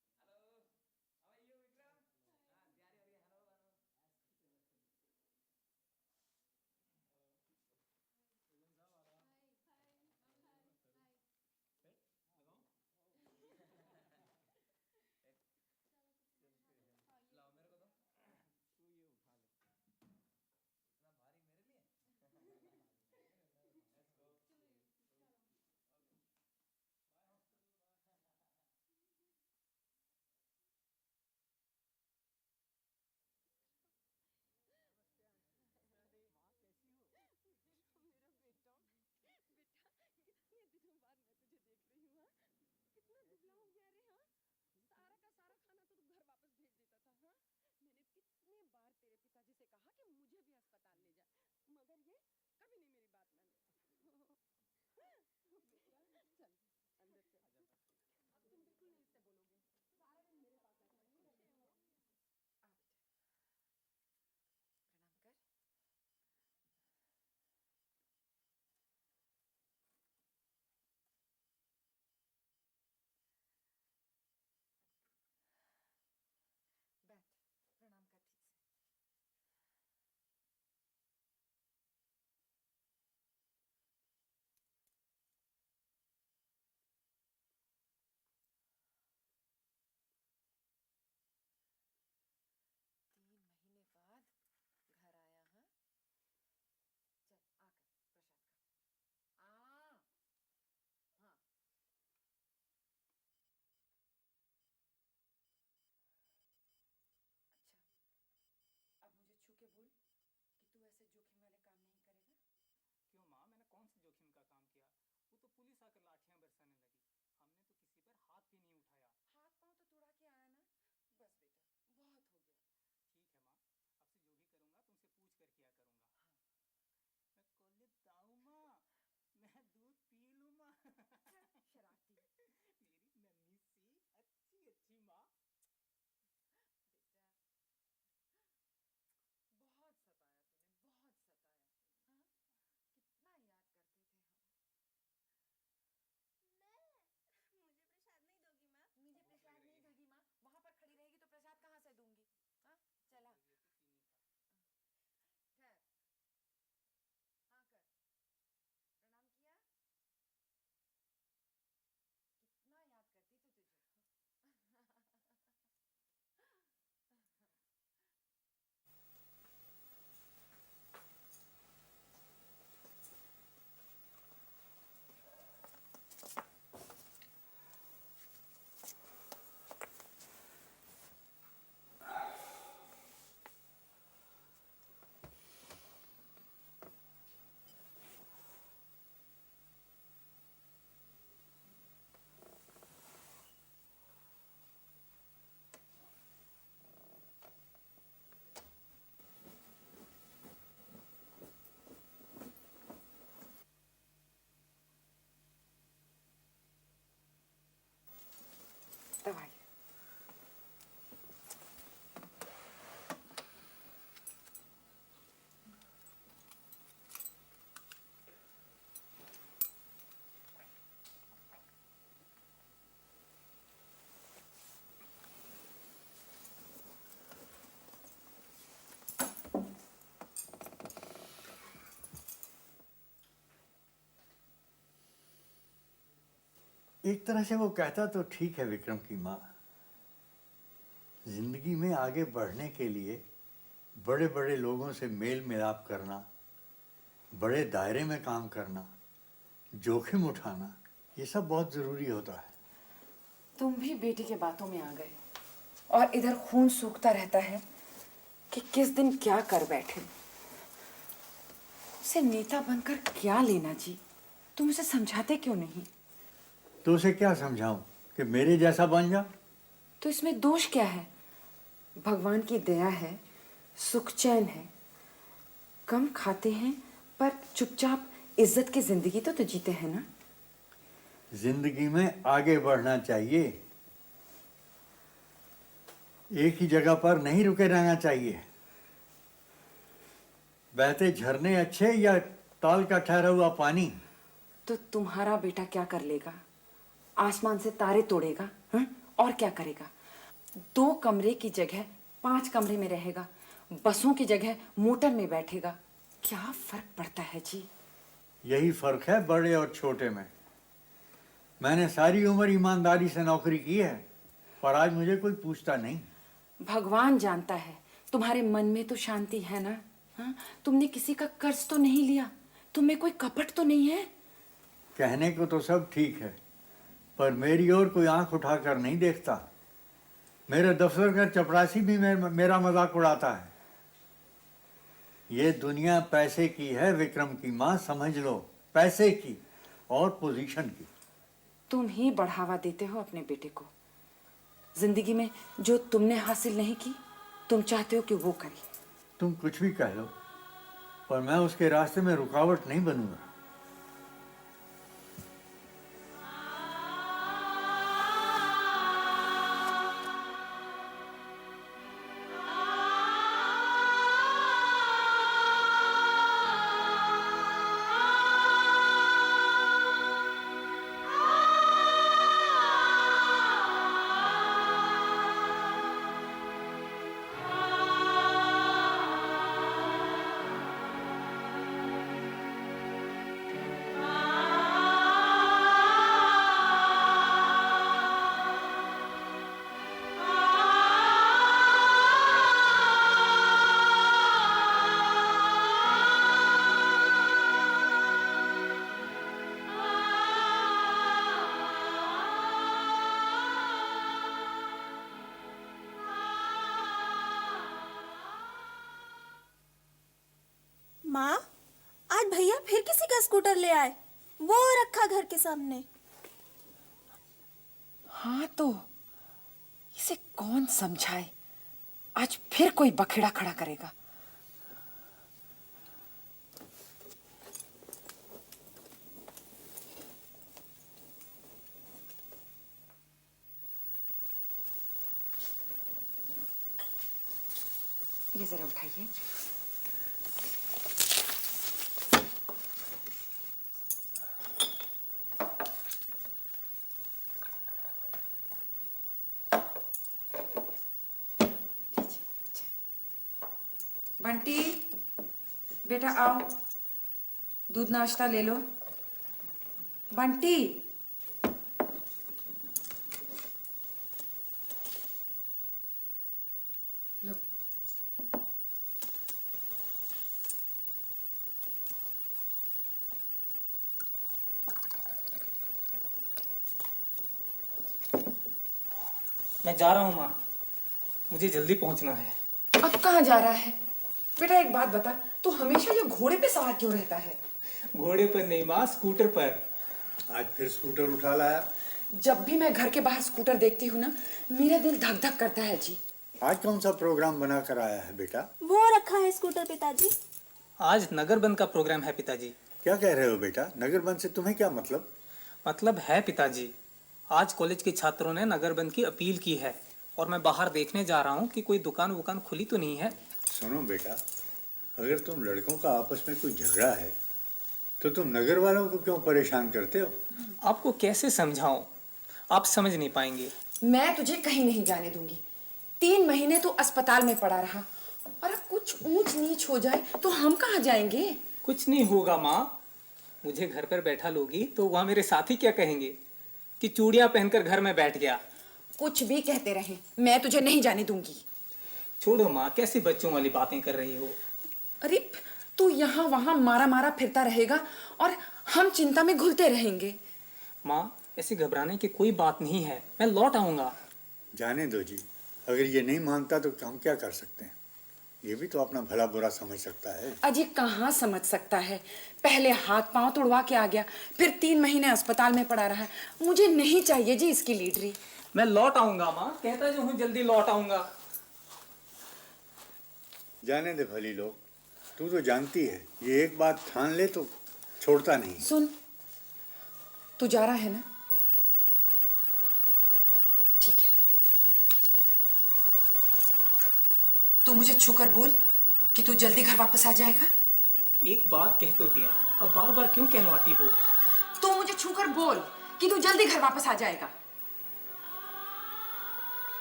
Hello, how are you Vikram? हाँ, तैयारी हो रही है। Hello hello. लाओ मेरे को तो। तू ये उठा ले। इतना भारी मेरे लिए? Let's go. Okay. अरे माँ, कैसी हो? मेरा बेटा, बेटा कितने दिनों बाद मैं तुझे देख रही हूँ। हाँ, कितना दुबला हो गया रे। हाँ, सारा का सारा खाना तो तू घर वापस भेज देता था। हाँ, मैंने कितने बार तेरे पिताजी से कहा कि मुझे भी अस्पताल ले जा, मगर ये कभी नहीं मेरी बात माने। बेटा चल अंदर चल। अब तुम बिल्कुल नहीं इससे बोलोगे, सारा दिन मेरे पास रहना। आ बेटा, प्रणाम कर। बैठ, प्रणाम कर ठीक से। महीने बाद घर आया। हाँ, चल आकर प्रसाद खा। हाँ, अच्छा, अब मुझे छू के बोल कि तू ऐसे जोखिम वाले काम नहीं करेगा। क्यों माँ, मैंने कौन से जोखिम का काम किया? वो तो पुलिस आकर लाठियां बरसाने लगी, हमने तो किसी पर हाथ भी नहीं उठाया। हाथ पांव तो तोड़ा के आया ना, बस बेटा बहुत हो गया। ठीक है माँ, अब से जो भी करूँगा तुमसे पूछ कर किया करूँगा। हाँ। मैं कॉलेज जाऊँ माँ, मैं दूध पी लूँ माँ। शरारती मेरी नन्ही सी अच्छी अच्छी माँ। बेटा बहुत सताया तूने, बहुत सताया। हाँ, कितना याद करते थे हम। मुझे प्रसाद नहीं दोगी माँ? मुझे प्रसाद नहीं दोगी माँ? वहाँ पर खड़ी रहेगी तो प्रसाद कहाँ से दूंगी? हाँ, चला। दवाई। एक तरह से वो कहता तो ठीक है विक्रम की माँ, जिंदगी में आगे बढ़ने के लिए बड़े बड़े लोगों से मेल मिलाप करना, बड़े दायरे में काम करना, जोखिम उठाना, ये सब बहुत ज़रूरी होता है। तुम भी बेटी के बातों में आ गए और इधर खून सूखता रहता है कि किस दिन क्या कर बैठे। उसे नेता बनकर क्या लेना जी? तुम उसे समझाते क्यों नहीं? तो उसे क्या समझाऊं कि मेरे जैसा बन जा? तो इसमें दोष क्या है? भगवान की दया है, सुख चैन है, कम खाते हैं पर चुपचाप इज्जत की जिंदगी तो जीते हैं ना। जिंदगी में आगे बढ़ना चाहिए, एक ही जगह पर नहीं रुके रहना चाहिए। बहते झरने अच्छे या ताल का ठहरा हुआ पानी? तो तुम्हारा बेटा क्या कर लेगा? आसमान से तारे तोड़ेगा, हाँ? और क्या करेगा? 2 कमरे की जगह 5 कमरे में रहेगा, बसों की जगह मोटर में बैठेगा। क्या फर्क पड़ता है जी? यही फर्क है बड़े और छोटे में। मैंने सारी उम्र ईमानदारी से नौकरी की है, पर आज मुझे कोई पूछता नहीं। भगवान जानता है तुम्हारे मन में तो शांति है ना? हाँ? तुमने किसी का कर्ज तो नहीं लिया, तुम्हें कोई कपट तो नहीं है? कहने को तो सब ठीक है, पर मेरी ओर कोई आंख उठाकर नहीं देखता। मेरे दफ्तर का चपरासी भी मेरा मजाक उड़ाता है। ये दुनिया पैसे की है विक्रम की माँ, समझ लो, पैसे की और पोजीशन की। तुम ही बढ़ावा देते हो अपने बेटे को। जिंदगी में जो तुमने हासिल नहीं की, तुम चाहते हो कि वो करे। तुम कुछ भी कह लो, पर मैं उसके रास्ते में रुकावट नहीं बनूंगा। माँ, आज भैया फिर किसी का स्कूटर ले आए, वो रखा घर के सामने। हाँ तो इसे कौन समझाए? आज फिर कोई बखेड़ा खड़ा करेगा। ये जरा उठाइए। बंटी, बेटा आओ, दूध नाश्ता ले लो। बंटी, लो। मैं जा रहा हूँ माँ, मुझे जल्दी पहुँचना है। अब कहाँ जा रहा है? बेटा एक बात बता, तू हमेशा ये घोड़े पे सवार क्यों रहता है? घोड़े पर नहीं माँ, स्कूटर पर। आज फिर स्कूटर उठा लाया? जब भी मैं घर के बाहर स्कूटर देखती हूँ ना, मेरा दिल धक धक करता है जी। आज कौन सा प्रोग्राम बना कर आया है बेटा? वो रखा है स्कूटर पिताजी। आज नगर बंद का प्रोग्राम है पिताजी। क्या कह रहे हो बेटा? नगर बंद से तुम्हें क्या मतलब? मतलब है पिताजी, आज कॉलेज के छात्रों ने नगर बंद की अपील की है और मैं बाहर देखने जा रहा हूँ कि कोई दुकान वुकान खुली तो नहीं है। सुनो बेटा, अगर तुम लड़कों का आपस में कोई झगड़ा है तो तुम नगर वालों को क्यों परेशान करते हो? आपको कैसे समझाऊं, आप समझ नहीं पाएंगे। मैं तुझे कहीं नहीं जाने दूंगी। 3 महीने तो अस्पताल में पड़ा रहा और अब कुछ ऊंच नीच हो जाए तो हम कहाँ जाएंगे? कुछ नहीं होगा माँ, मुझे घर पर बैठा लोगी तो वहाँ मेरे साथी क्या कहेंगे कि चूड़ियाँ पहनकर घर में बैठ गया। कुछ भी कहते रहे, मैं तुझे नहीं जाने दूंगी। छोड़ो माँ, कैसी बच्चों वाली बातें कर रही हो। अरे तू यहाँ वहाँ मारा मारा फिरता रहेगा और हम चिंता में घुलते रहेंगे। माँ, ऐसे घबराने की कोई बात नहीं है, मैं लौट आऊंगा। जाने दो जी, अगर ये नहीं मानता तो हम क्या कर सकते हैं? ये भी तो अपना भला बुरा समझ सकता है। अजी कहाँ समझ सकता है, पहले हाथ पांव तोड़वा के आ गया, फिर 3 महीने अस्पताल में पड़ा रहा। मुझे नहीं चाहिए जी इसकी लीडरी। मैं लौट आऊंगा माँ, कहता जो हूँ जल्दी लौट आऊंगा। जाने दे भली लोग, तू तो जानती है ये एक बात ठान ले तो छोड़ता नहीं। सुन, तू जा रहा है ना? ठीक है, तू मुझे छूकर बोल कि तू जल्दी घर वापस आ जाएगा। एक बार कह तो दिया, अब बार बार क्यों कहलवाती हो? तू मुझे छूकर बोल कि तू जल्दी घर वापस आ जाएगा।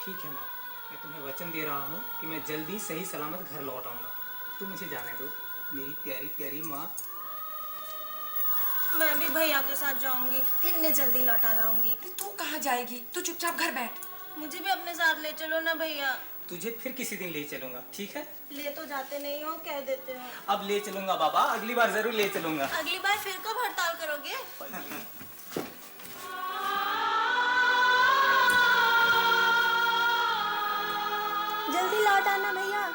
ठीक है माँ, मैं तुम्हें वचन दे रहा हूँ कि मैं जल्दी सही सलामत घर लौट आऊंगा। तुम मुझे जाने दो मेरी प्यारी प्यारी माँ। मैं भी भैया के साथ जाऊंगी, फिर इन्हें जल्दी लौटा लाऊंगी। तू कहाँ जाएगी? तू चुपचाप घर बैठ। मुझे भी अपने साथ ले चलो ना भैया। तुझे फिर किसी दिन ले चलूंगा, ठीक है? ले तो जाते नहीं हो, कह देते हो। अब ले चलूंगा बाबा, अगली बार जरूर ले चलूंगा। अगली बार फिर कब हड़ताल करोगे? जल्दी लौट आना भैया।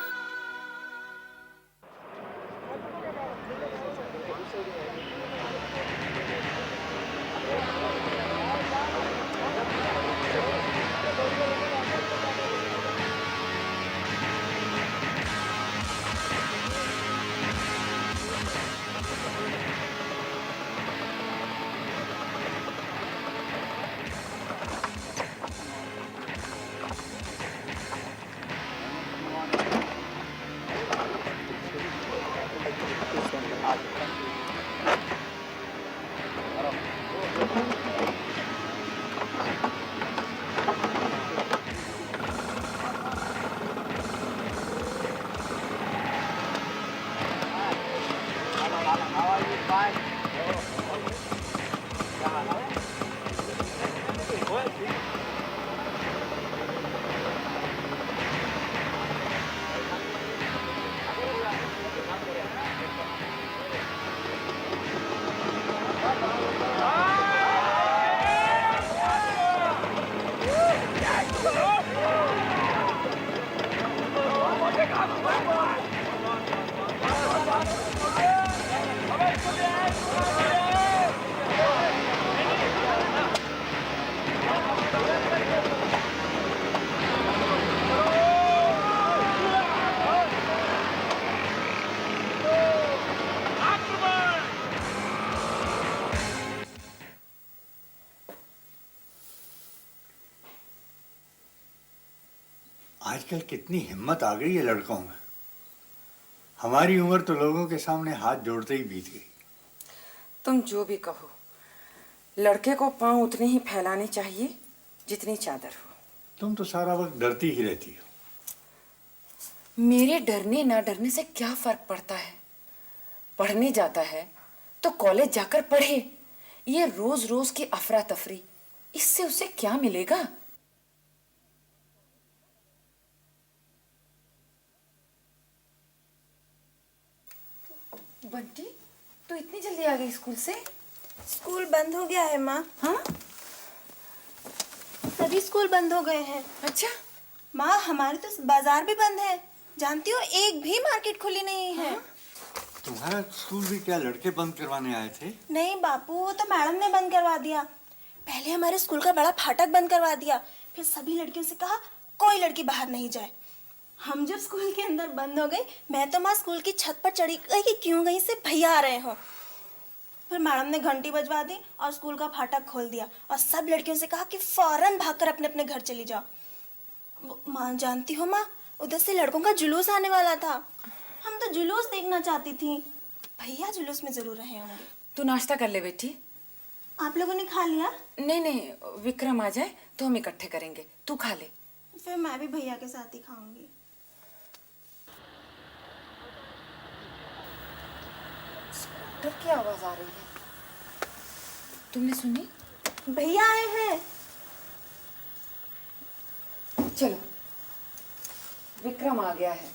आजकल कितनी हिम्मत आ गई है लड़कों में। हमारी उम्र तो लोगों के सामने हाथ जोड़ते ही बीत गई। तुम जो भी कहो, लड़के को पांव उतने ही फैलाने चाहिए जितनी चादर हो। तुम तो सारा वक्त डरती ही रहती हो। मेरे डरने ना डरने से क्या फर्क पड़ता है? पढ़ने जाता है तो कॉलेज जाकर पढ़े। ये रोज रोज की अफरा तफरी, इससे उसे क्या मिलेगा? बंटी, तू इतनी जल्दी आ गई स्कूल से? स्कूल बंद हो गया है माँ। हाँ? सभी स्कूल बंद हो गए हैं। अच्छा माँ, हमारे तो बाजार भी बंद है। जानती हो, एक भी मार्केट खुली नहीं है। तुम्हारा स्कूल भी क्या लड़के बंद करवाने आए थे? नहीं बापू, वो तो मैडम ने बंद करवा दिया। पहले हमारे स्कूल का बड़ा फाटक बंद करवा दिया, फिर सभी लड़कियों से कहा कोई लड़की बाहर नहीं जाए। हम जब स्कूल के अंदर बंद हो गए, मैं तो माँ स्कूल की छत पर चढ़ी गई कि क्यों कहीं से भैया आ रहे हो। फिर मैडम ने घंटी बजवा दी और स्कूल का फाटक खोल दिया और सब लड़कियों से कहा कि फौरन भागकर अपने अपने घर चली जाओ। माँ जानती हो माँ, उधर से लड़कों का जुलूस आने वाला था। हम तो जुलूस देखना चाहती थी। भैया जुलूस में जरूर रहे होंगे। तू नाश्ता कर ले बेटी। आप लोगों ने खा लिया? नहीं, विक्रम आ जाए तो हम इकट्ठे करेंगे, तू खा ले। फिर मैं भी भैया के साथ ही खाऊंगी। स्कूटर की आवाज आ रही है, तुमने सुनी? भैया आए हैं। चलो, विक्रम आ गया है।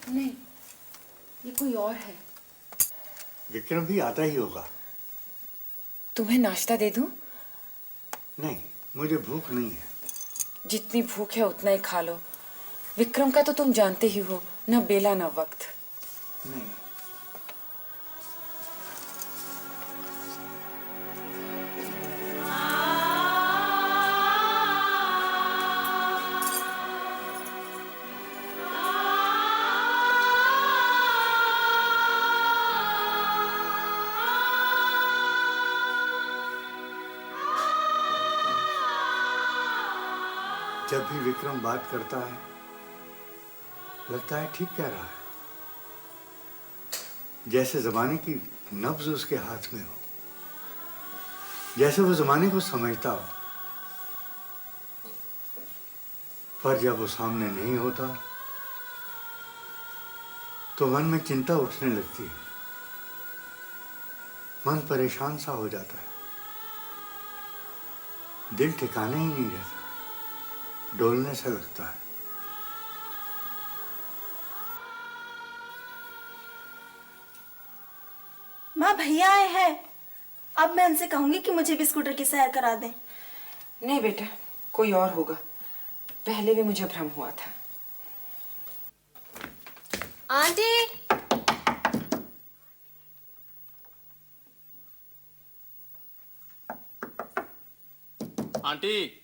नहीं, ये कोई और है। विक्रम भी आता ही होगा। तुम्हें नाश्ता दे दूं? नहीं, मुझे भूख नहीं है। जितनी भूख है उतना ही खा लो। विक्रम का तो तुम जानते ही हो, न बेला न वक्त। नहीं। जब भी विक्रम बात करता है लगता है ठीक कह रहा है, जैसे जमाने की नब्ज उसके हाथ में हो, जैसे वो जमाने को समझता हो। पर जब वो सामने नहीं होता तो मन में चिंता उठने लगती है, मन परेशान सा हो जाता है, दिल ठिकाने ही नहीं रहता, डोलने से लगता है। माँ भैया आए हैं। अब मैं उनसे कहूंगी कि मुझे भी स्कूटर की सैर करा दें। नहीं बेटा, कोई और होगा। पहले भी मुझे भ्रम हुआ था। Aunty, aunty.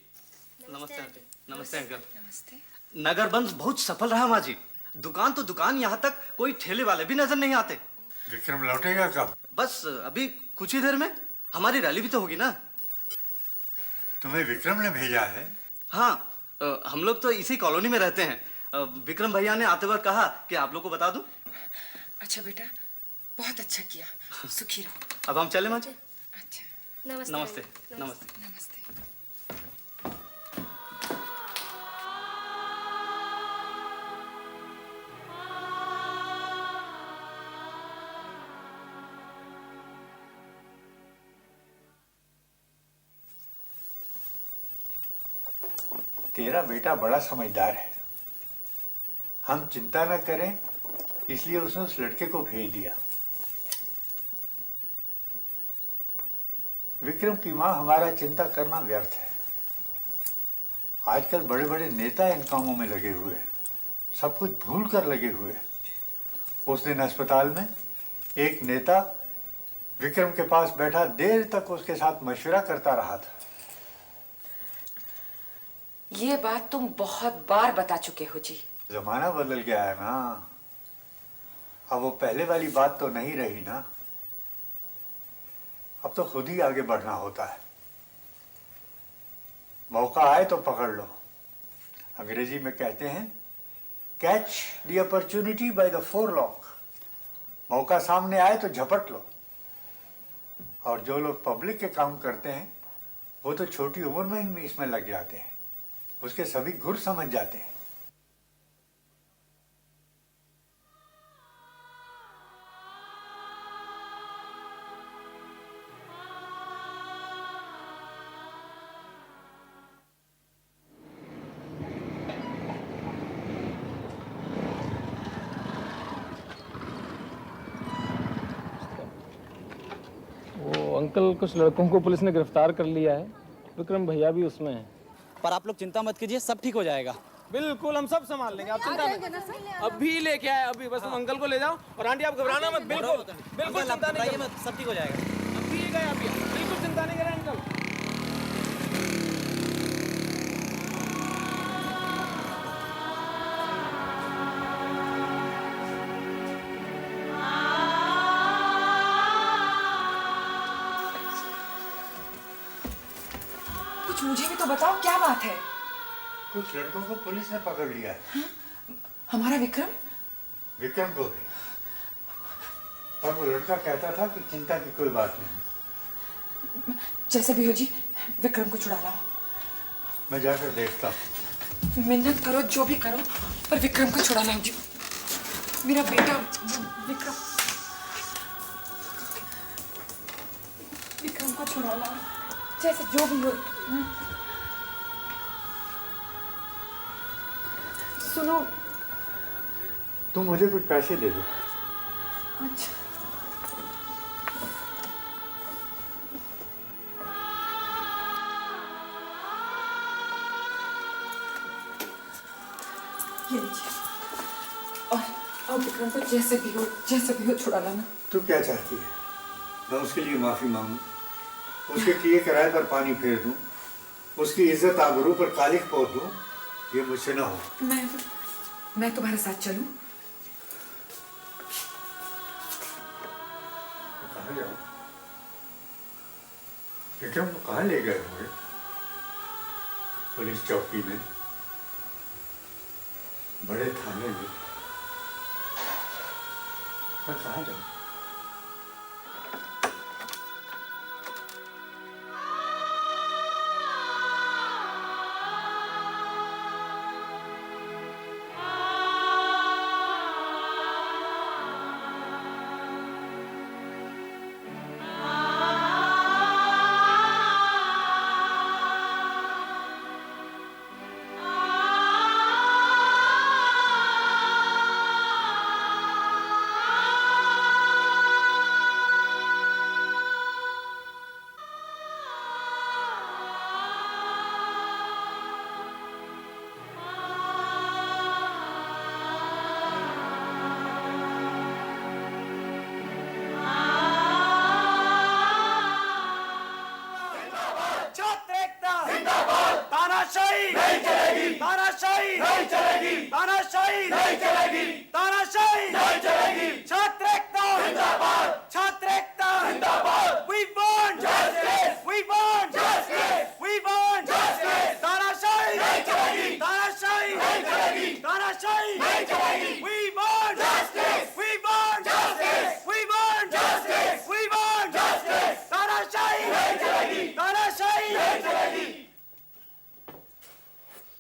नमस्ते आंटी। नमस्ते अंकल। नमस्ते। नगरबंद बहुत सफल रहा माँ जी। दुकान तो दुकान, यहाँ तक कोई ठेले वाले भी नजर नहीं आते। विक्रम लौटेगा कब? बस अभी कुछ ही देर में। हमारी रैली भी तो होगी ना। तुम्हें विक्रम ने भेजा है? हाँ, हम लोग तो इसी कॉलोनी में रहते हैं। विक्रम भैया ने आते वक्त कहा कि आप लोग को बता दूं। अच्छा बेटा, बहुत अच्छा किया। सुखी रहो। अब हम चले माँ जी। अच्छा, नमस्ते। नमस्ते। नमस्ते। नमस्ते। तेरा बेटा बड़ा समझदार है। हम चिंता न करें इसलिए उसने उस लड़के को भेज दिया। विक्रम की मां हमारा चिंता करना व्यर्थ है। आजकल बड़े बड़े नेता इन कामों में लगे हुए हैं, सब कुछ भूल कर लगे हुए हैं। उस दिन अस्पताल में एक नेता विक्रम के पास बैठा देर तक उसके साथ मशवरा करता रहा था। ये बात तुम बहुत बार बता चुके हो जी। जमाना बदल गया है ना, अब वो पहले वाली बात तो नहीं रही ना। अब तो खुद ही आगे बढ़ना होता है। मौका आए तो पकड़ लो। अंग्रेजी में कहते हैं catch the opportunity by the forelock. मौका सामने आए तो झपट लो। और जो लोग पब्लिक के काम करते हैं वो तो छोटी उम्र में ही इसमें लग जाते हैं, उसके सभी गुर समझ जाते हैं। वो अंकल, कुछ लड़कों को पुलिस ने गिरफ्तार कर लिया है। विक्रम भैया भी उसमें है। पर आप लोग चिंता मत कीजिए, सब ठीक हो जाएगा। बिल्कुल, हम सब संभाल लेंगे, आप चिंता मत। अभी लेके आए, अभी बस तुम अंकल को ले जाओ। और आंटी आप घबराना मत, बिल्कुल बिल्कुल चिंता नहीं करिए मत, सब ठीक हो जाएगा। अभी गए, अभी बिल्कुल चिंता नहीं करें अंकल। मुझे भी तो बताओ क्या बात है। कुछ लड़कों को पुलिस ने पकड़ लिया है। हमारा विक्रम? विक्रम को भी। और वो लड़का कहता था कि चिंता की कोई बात नहीं। जैसे भी हो जी, विक्रम को छुड़ा लाओ। मैं जाकर देखता हूँ। मिन्नत करो, जो भी करो, पर विक्रम को छुड़ा लाओ जी। मेरा बेटा विक्रम, विक्रम को छुड़ा लाओ, जैसे जो भी हो। सुनो, तुम मुझे कुछ पैसे दे दो। अच्छा। ये लीजिए। और विक्रम को जैसे भी हो छुड़ा लाना। तू क्या चाहती है? मैं उसके लिए माफी मांगू, उसके किए किराए पर पानी फेर दूं, उसकी इज्जत आबरू पर कालिख पोत दूं? ये मुझसे ना हो। मैं तुम्हारे साथ चलूं? कहाँ जाऊं? विक्रम को कहाँ ले गए होंगे? पुलिस चौकी में, बड़े थाने में। मैं कहाँ जाऊं?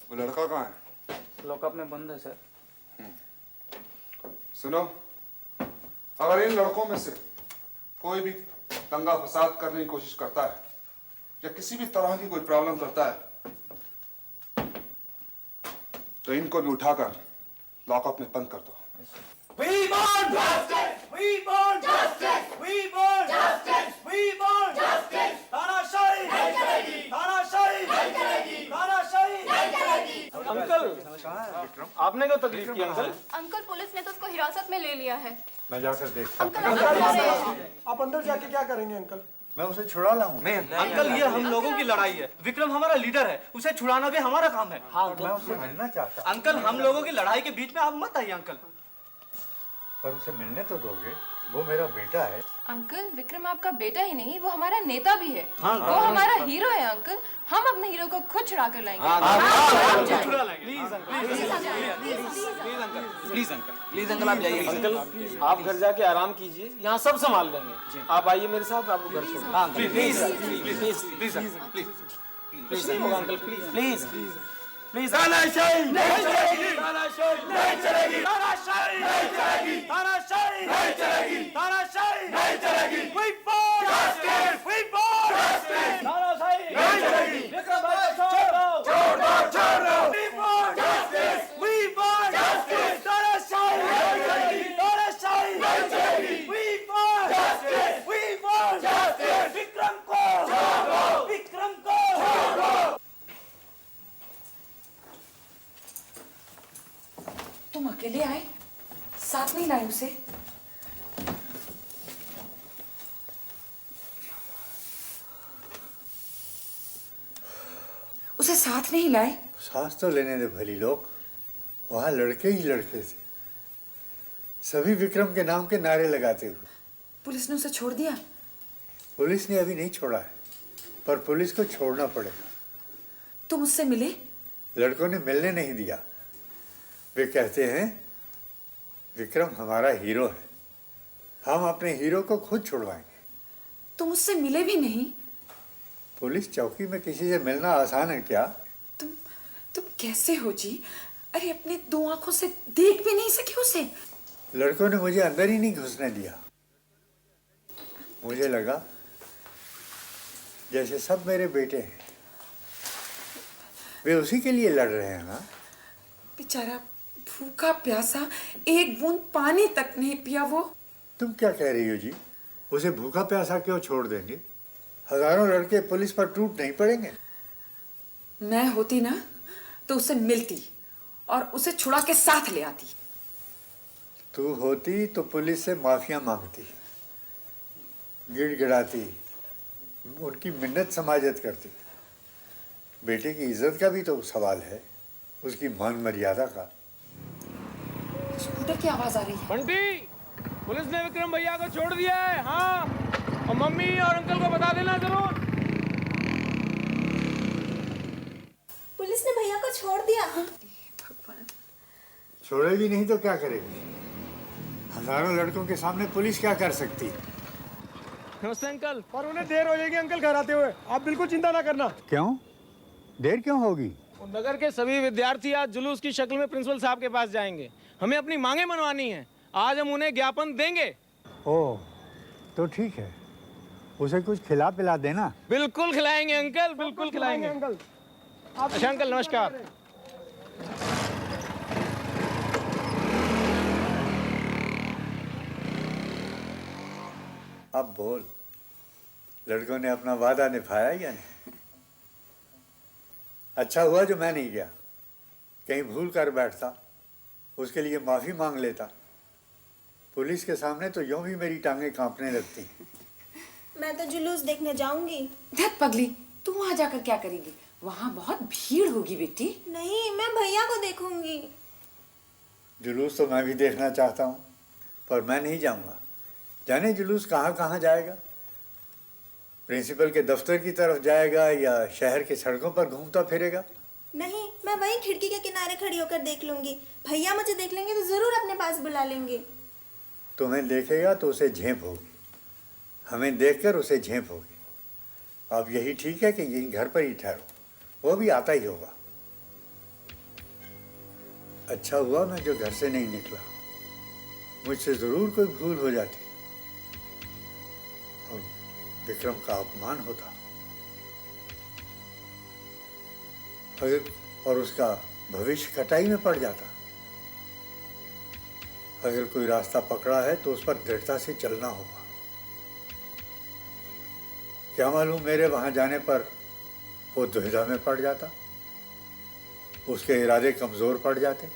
वो लड़का कहाँ है? लॉकअप में बंद है सर। सुनो, अगर इन लड़कों में से कोई भी दंगा फसाद करने की कोशिश करता है या किसी भी तरह की कोई प्रॉब्लम करता है तो इनको भी उठाकर लॉकअप में बंद कर दो। We want justice! We want justice! We want justice! We want justice! तानाशाही नहीं चलेगी! तानाशाही नहीं चलेगी! तानाशाही नहीं चलेगी! अंकल, आपने क्या तकलीफ की अंकल? अंकल, पुलिस ने तो उसको हिरासत में ले लिया है। मैं जाकर देखता हूँ। आप अंदर जाके क्या करेंगे अंकल? मैं उसे छुड़ा लाऊंगा। अंकल, ये हम लोगों की लड़ाई है। विक्रम हमारा लीडर है, उसे छुड़ाना भी हमारा काम है। हाँ, मैं उससे मिलना चाहता हूँ। अंकल, हम लोगों की लड़ाई के बीच में आप मत आइए अंकल। पर उसे मिलने तो दोगे? वो मेरा बेटा है। अंकल, विक्रम आपका बेटा ही नहीं, वो हमारा नेता भी है। हाँ, वो हमारा हीरो है अंकल। हम अपने हीरो को खुद छुड़ा कर लाएंगे। प्लीज अंकल आप जाइए। अंकल, आप घर जाके आराम कीजिए, यहाँ सब संभाल लेंगे। आप आइए मेरे साथ, आपको घर छोड़। Please uncle, please please. तानाशाही नहीं चलेगी! तानाशाही नहीं चलेगी! तानाशाही नहीं चलेगी! तानाशाही नहीं चलेगी! तानाशाही नहीं चलेगी! We want justice! We want justice! तानाशाही नहीं चलेगी! विक्रम भाई को छोड़ दो! छोड़ दो! We want justice! We want justice! तानाशाही नहीं चलेगी! तानाशाही नहीं चलेगी! We want justice! We want justice! Vikram को छोड़ दो! विक्रम को छोड़ दो! तुम अकेले आए, साथ नहीं लाए उसे? उसे साथ नहीं लाए? सांस तो लेने दे भली लोग, वहां लड़के ही लड़के थे, सभी विक्रम के नाम के नारे लगाते हुए। पुलिस ने उसे छोड़ दिया? पुलिस ने अभी नहीं छोड़ा है, पर पुलिस को छोड़ना पड़ेगा। तुम उससे मिले? लड़कों ने मिलने नहीं दिया। वे कहते हैं विक्रम हमारा हीरो है, हम अपने हीरो को खुद छुड़वाएंगे। तुम उससे मिले भी नहीं? पुलिस चौकी में किसी से मिलना आसान है क्या? तुम कैसे हो जी? अरे अपने 2 आंखों से देख भी नहीं सके उसे। लड़कों ने मुझे अंदर ही नहीं घुसने दिया। मुझे लगा जैसे सब मेरे बेटे हैं, वे उसी के लिए लड़ रहे हैं ना। बेचारा भूखा प्यासा, एक बूंद पानी तक नहीं पिया वो। तुम क्या कह रही हो जी? उसे भूखा प्यासा क्यों छोड़ देंगे? हजारों लड़के पुलिस पर टूट नहीं पड़ेंगे? मैं होती ना तो उसे मिलती और उसे छुड़ा के साथ ले आती। तू होती तो पुलिस से माफिया मांगती, गिड़गिड़ाती, उनकी मिन्नत समाजत करती। बेटे की इज्जत का भी तो सवाल है, उसकी मान मर्यादा का। स्कूटर की आवाज आ रही है। बंटी, पुलिस ने विक्रम भैया को छोड़ दिया है। हाँ, और मम्मी और अंकल को बता देना जरूर। पुलिस ने भैया को छोड़ दिया? छोड़ेगी नहीं तो क्या करेगी? हजारों लड़कों के सामने पुलिस क्या कर सकती? नमस्ते अंकल। पर उन्हें देर हो जाएगी अंकल घर आते हुए, आप बिल्कुल चिंता ना करना। क्यों देर क्यों होगी? नगर के सभी विद्यार्थी आज जुलूस की शक्ल में प्रिंसिपल साहब के पास जाएंगे। हमें अपनी मांगे मनवानी है। आज हम उन्हें ज्ञापन देंगे। ओह, तो ठीक है, उसे कुछ खिला पिला देना। बिल्कुल खिलाएंगे अंकल, बिल्कुल खिलाएंगे अंकल। अच्छा अंकल, नमस्कार। अब बोल, लड़कों ने अपना वादा निभाया या नहीं? अच्छा हुआ जो मैं नहीं गया, कहीं भूल कर बैठता, उसके लिए माफी मांग लेता। पुलिस के सामने तो यूं भी मेरी टांगें कांपने लगती। मैं तो जुलूस देखने जाऊंगी। धत पगली, तू वहां जाकर क्या करेगी? वहां बहुत भीड़ होगी बेटी। नहीं, मैं भैया को देखूंगी। जुलूस तो मैं भी देखना चाहता हूँ, पर मैं नहीं जाऊंगा। जाने जुलूस कहाँ कहाँ जाएगा? प्रिंसिपल के दफ्तर की तरफ जाएगा या शहर के सड़कों पर घूमता फिरेगा? नहीं, मैं वहीं खिड़की के किनारे खड़ी होकर देख लूंगी। भैया मुझे देख लेंगे तो जरूर अपने पास बुला लेंगे। तुम्हें देखेगा तो उसे झेप होगी, हमें देखकर उसे झेप होगी। अब यही ठीक है कि यही घर पर ही ठहरो, वो भी आता ही होगा। अच्छा हुआ मैं जो घर से नहीं निकला, मुझसे जरूर कोई भूल हो जाती और विक्रम का अपमान होता और उसका भविष्य कटाई में पड़ जाता। अगर कोई रास्ता पकड़ा है तो उस पर दृढ़ता से चलना होगा। क्या मालूम मेरे वहां जाने पर वो दुविधा में पड़ जाता, उसके इरादे कमजोर पड़ जाते।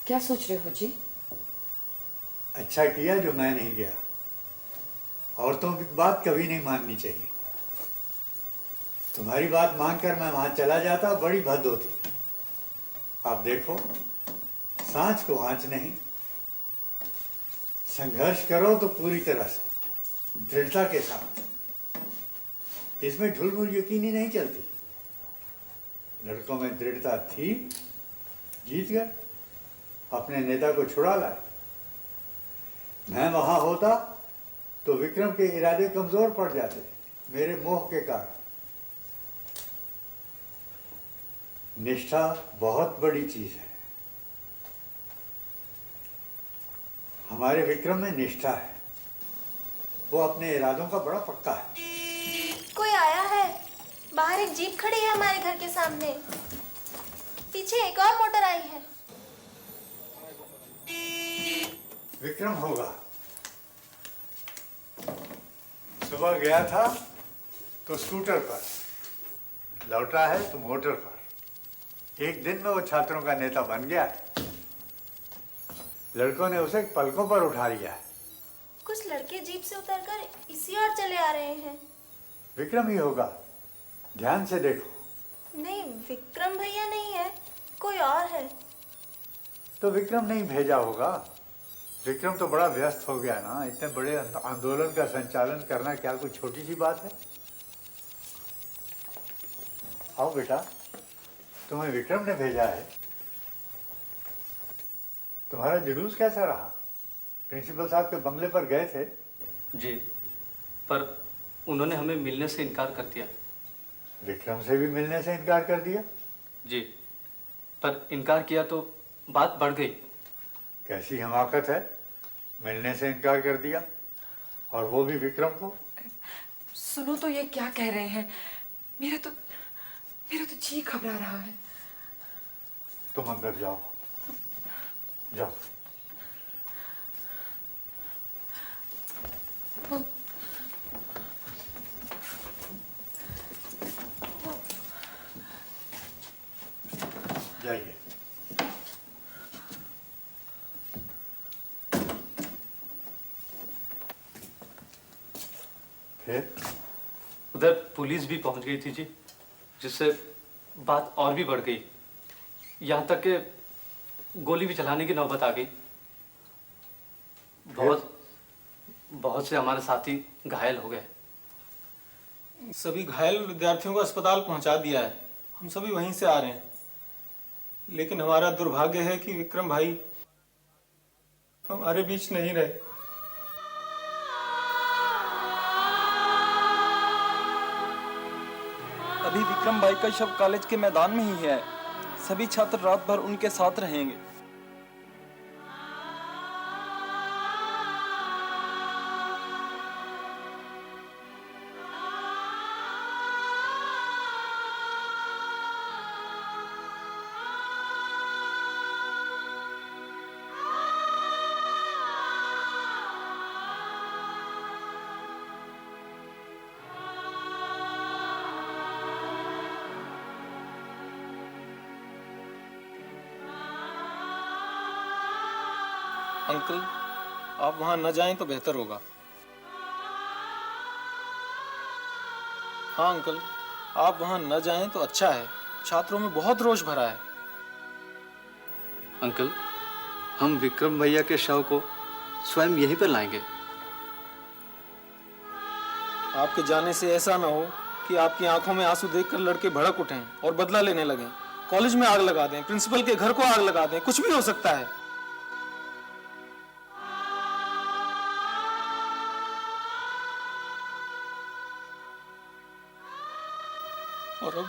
क्या सोच रहे हो जी? अच्छा किया जो मैं नहीं गया। औरतों की बात कभी नहीं माननी चाहिए। तुम्हारी बात मानकर मैं वहां चला जाता, बड़ी भद होती। आप देखो, सांच को आंच नहीं। संघर्ष करो तो पूरी तरह से, दृढ़ता के साथ। इसमें ढुलमुल यकीनी नहीं चलती। लड़कों में दृढ़ता थी, जीत गए, अपने नेता को छुड़ा लाए। मैं वहां होता तो विक्रम के इरादे कमजोर पड़ जाते मेरे मोह के कारण। निष्ठा बहुत बड़ी चीज है। हमारे विक्रम में निष्ठा है। वो अपने इरादों का बड़ा पक्का है। कोई आया है। बाहर एक जीप खड़ी है हमारे घर के सामने। पीछे एक और मोटर आई है। विक्रम होगा। सुबह गया था तो स्कूटर पर, लौटा है तो मोटर पर। एक दिन में वो छात्रों का नेता बन गया है। लड़कों ने उसे पलकों पर उठा लिया है। कुछ लड़के जीप से उतरकर इसी ओर चले आ रहे हैं। विक्रम ही होगा, ध्यान से देखो। नहीं, विक्रम भैया नहीं है, कोई और है। तो विक्रम नहीं भेजा होगा। विक्रम तो बड़ा व्यस्त हो गया ना। इतने बड़े आंदोलन का संचालन करना क्या कोई छोटी सी बात है? आओ बेटा, तुम्हें विक्रम ने भेजा है। तुम्हारा जुलूस कैसा रहा? प्रिंसिपल साहब के बंगले पर गए थे? जी, पर उन्होंने हमें मिलने से इनकार कर दिया। विक्रम से भी मिलने से इनकार कर दिया? जी, पर इनकार किया तो बात बढ़ गई। कैसी हमाकत है, मिलने से इनकार कर दिया, और वो भी विक्रम को। सुनो तो ये क्या कह रहे हैं। मेरा तो जी घबरा रहा है। तुम अंदर जाओ, जाओ। जाइए। फिर उधर पुलिस भी पहुंच गई थी जी, जिससे बात और भी बढ़ गई। यहाँ तक कि गोली भी चलाने की नौबत आ गई। बहुत से हमारे साथी घायल हो गए। सभी घायल विद्यार्थियों को अस्पताल पहुंचा दिया है। हम सभी वहीं से आ रहे हैं। लेकिन हमारा दुर्भाग्य है कि विक्रम भाई हमारे बीच नहीं रहे। अभी विक्रम भाई का शव कॉलेज के मैदान में ही है। सभी छात्र रात भर उनके साथ रहेंगे। अंकल, आप वहां न जाएं तो बेहतर होगा। हाँ अंकल, आप वहां न जाएं तो अच्छा है। छात्रों में बहुत रोष भरा है। अंकल, हम विक्रम भैया के शव को स्वयं यहीं पर लाएंगे। आपके जाने से ऐसा ना हो कि आपकी आंखों में आंसू देखकर लड़के भड़क उठें और बदला लेने लगें। कॉलेज में आग लगा दें, प्रिंसिपल के घर को आग लगा दें, कुछ भी हो सकता है। और अब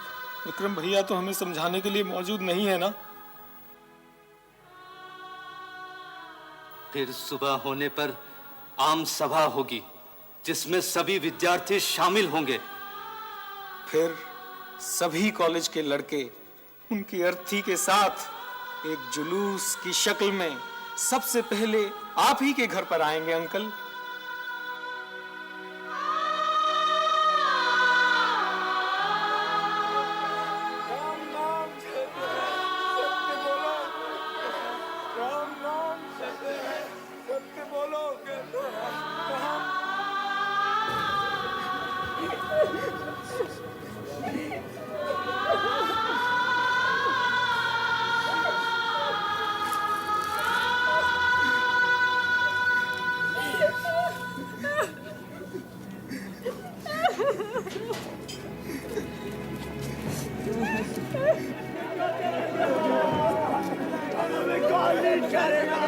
विक्रम भैया तो हमें समझाने के लिए मौजूद नहीं है ना। फिर सुबह होने पर आम सभा होगी जिसमें सभी विद्यार्थी शामिल होंगे। फिर सभी कॉलेज के लड़के उनकी अर्थी के साथ एक जुलूस की शक्ल में सबसे पहले आप ही के घर पर आएंगे अंकल। करेगा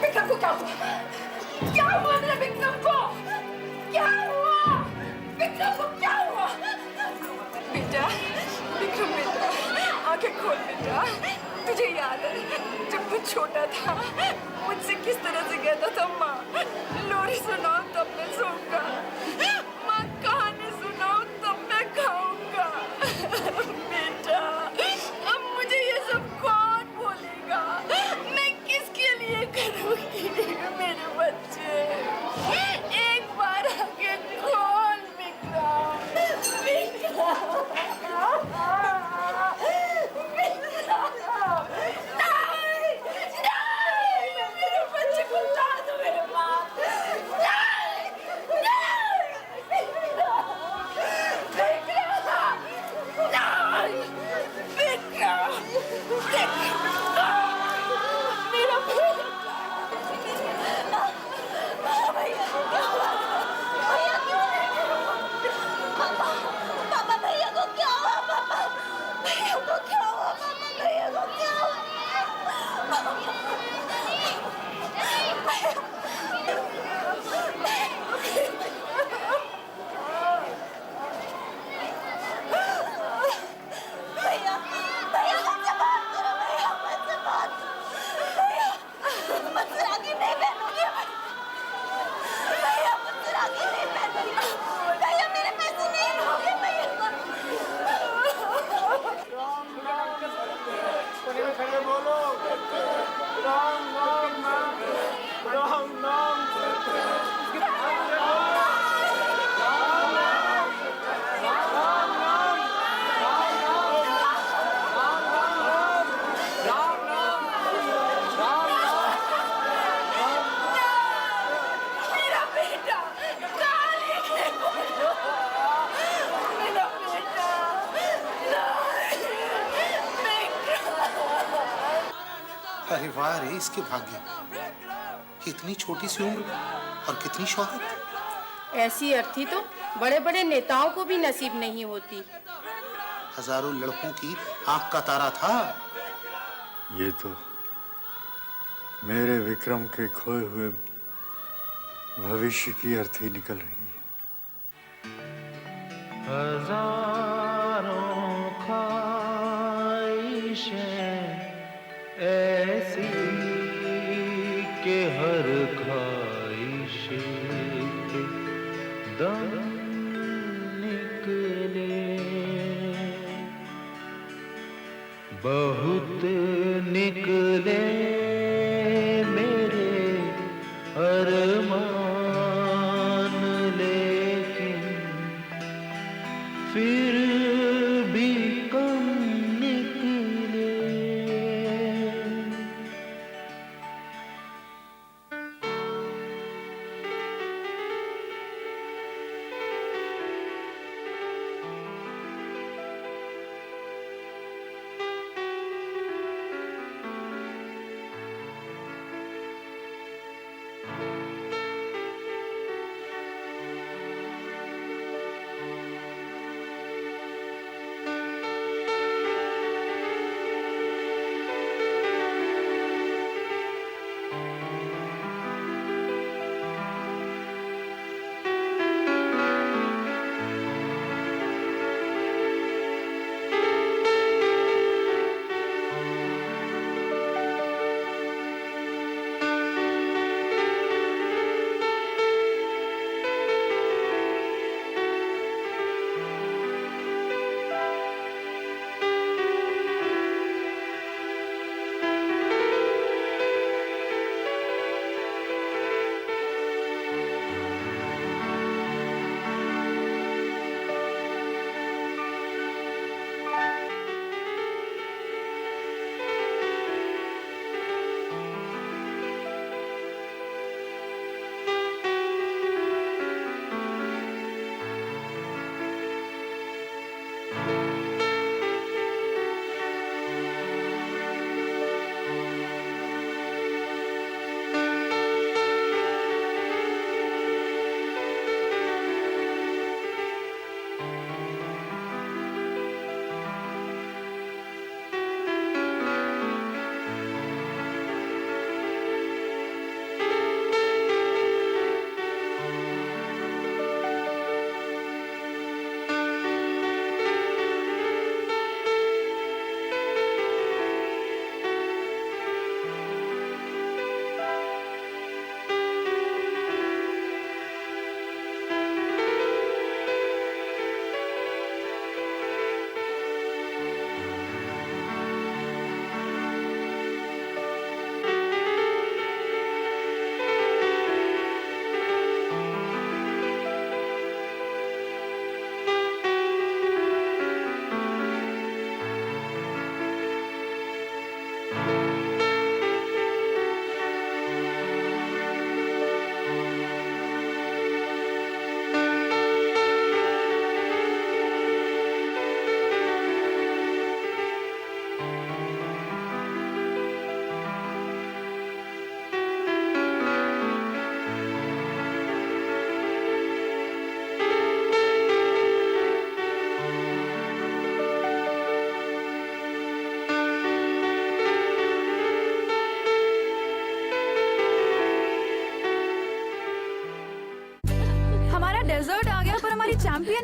विक्रम को क्या हुआ? क्या हुआ मेरे विक्रम को? क्या हुआ? विक्रम को क्या हुआ? बेटा, विक्रम बेटा, आंखें खोल बेटा। तुझे याद है जब तू छोटा था मुझसे किस तरह से कहता था माँ लोरी सुनाओ तब मैं सोऊंगा, माँ कहानी सुनाओ तब मैं खाऊंगा। बेटा अब मुझे ये सब कौन बोलेगा? मैं किसके लिए करूँगी? मेरे बच्चे एक बार आके खोल विक्रम। नहीं, नहीं, मेरे बच्चे को ला दो मेरे पास। नहीं, नहीं, पापा भैया को क्या हुआ? पापा भैया को क्या हुआ? पापा भैया को क्या भैया भैया मुझसे बात करो। भैया मुझसे बात भैया मुझसे राखी नहीं पहनूंगी। भैया मुझसे राखी नहीं पहनूंगी। भैया मेरे पैसे नहीं लोगे भैया। खड़े बोलो राम नाम राम नाम मेरा बेटा काली के बोलो। मेरा बेटा अरे वाह रे इसके भाग्य, इतनी छोटी सी उम्र और कितनी शौहरत। ऐसी अर्थी तो बड़े बड़े नेताओं को भी नसीब नहीं होती। हजारों लड़कों की आंख का तारा था। ये तो मेरे विक्रम के खोए हुए भविष्य की अर्थी निकल रही है। हजारों ख्वाहिशें ऐसी के हर ख्वाहिश के दम निकले, बहुत निकले मेरे अरमान, लेकिन फिर भी कम निकले। चैंपियन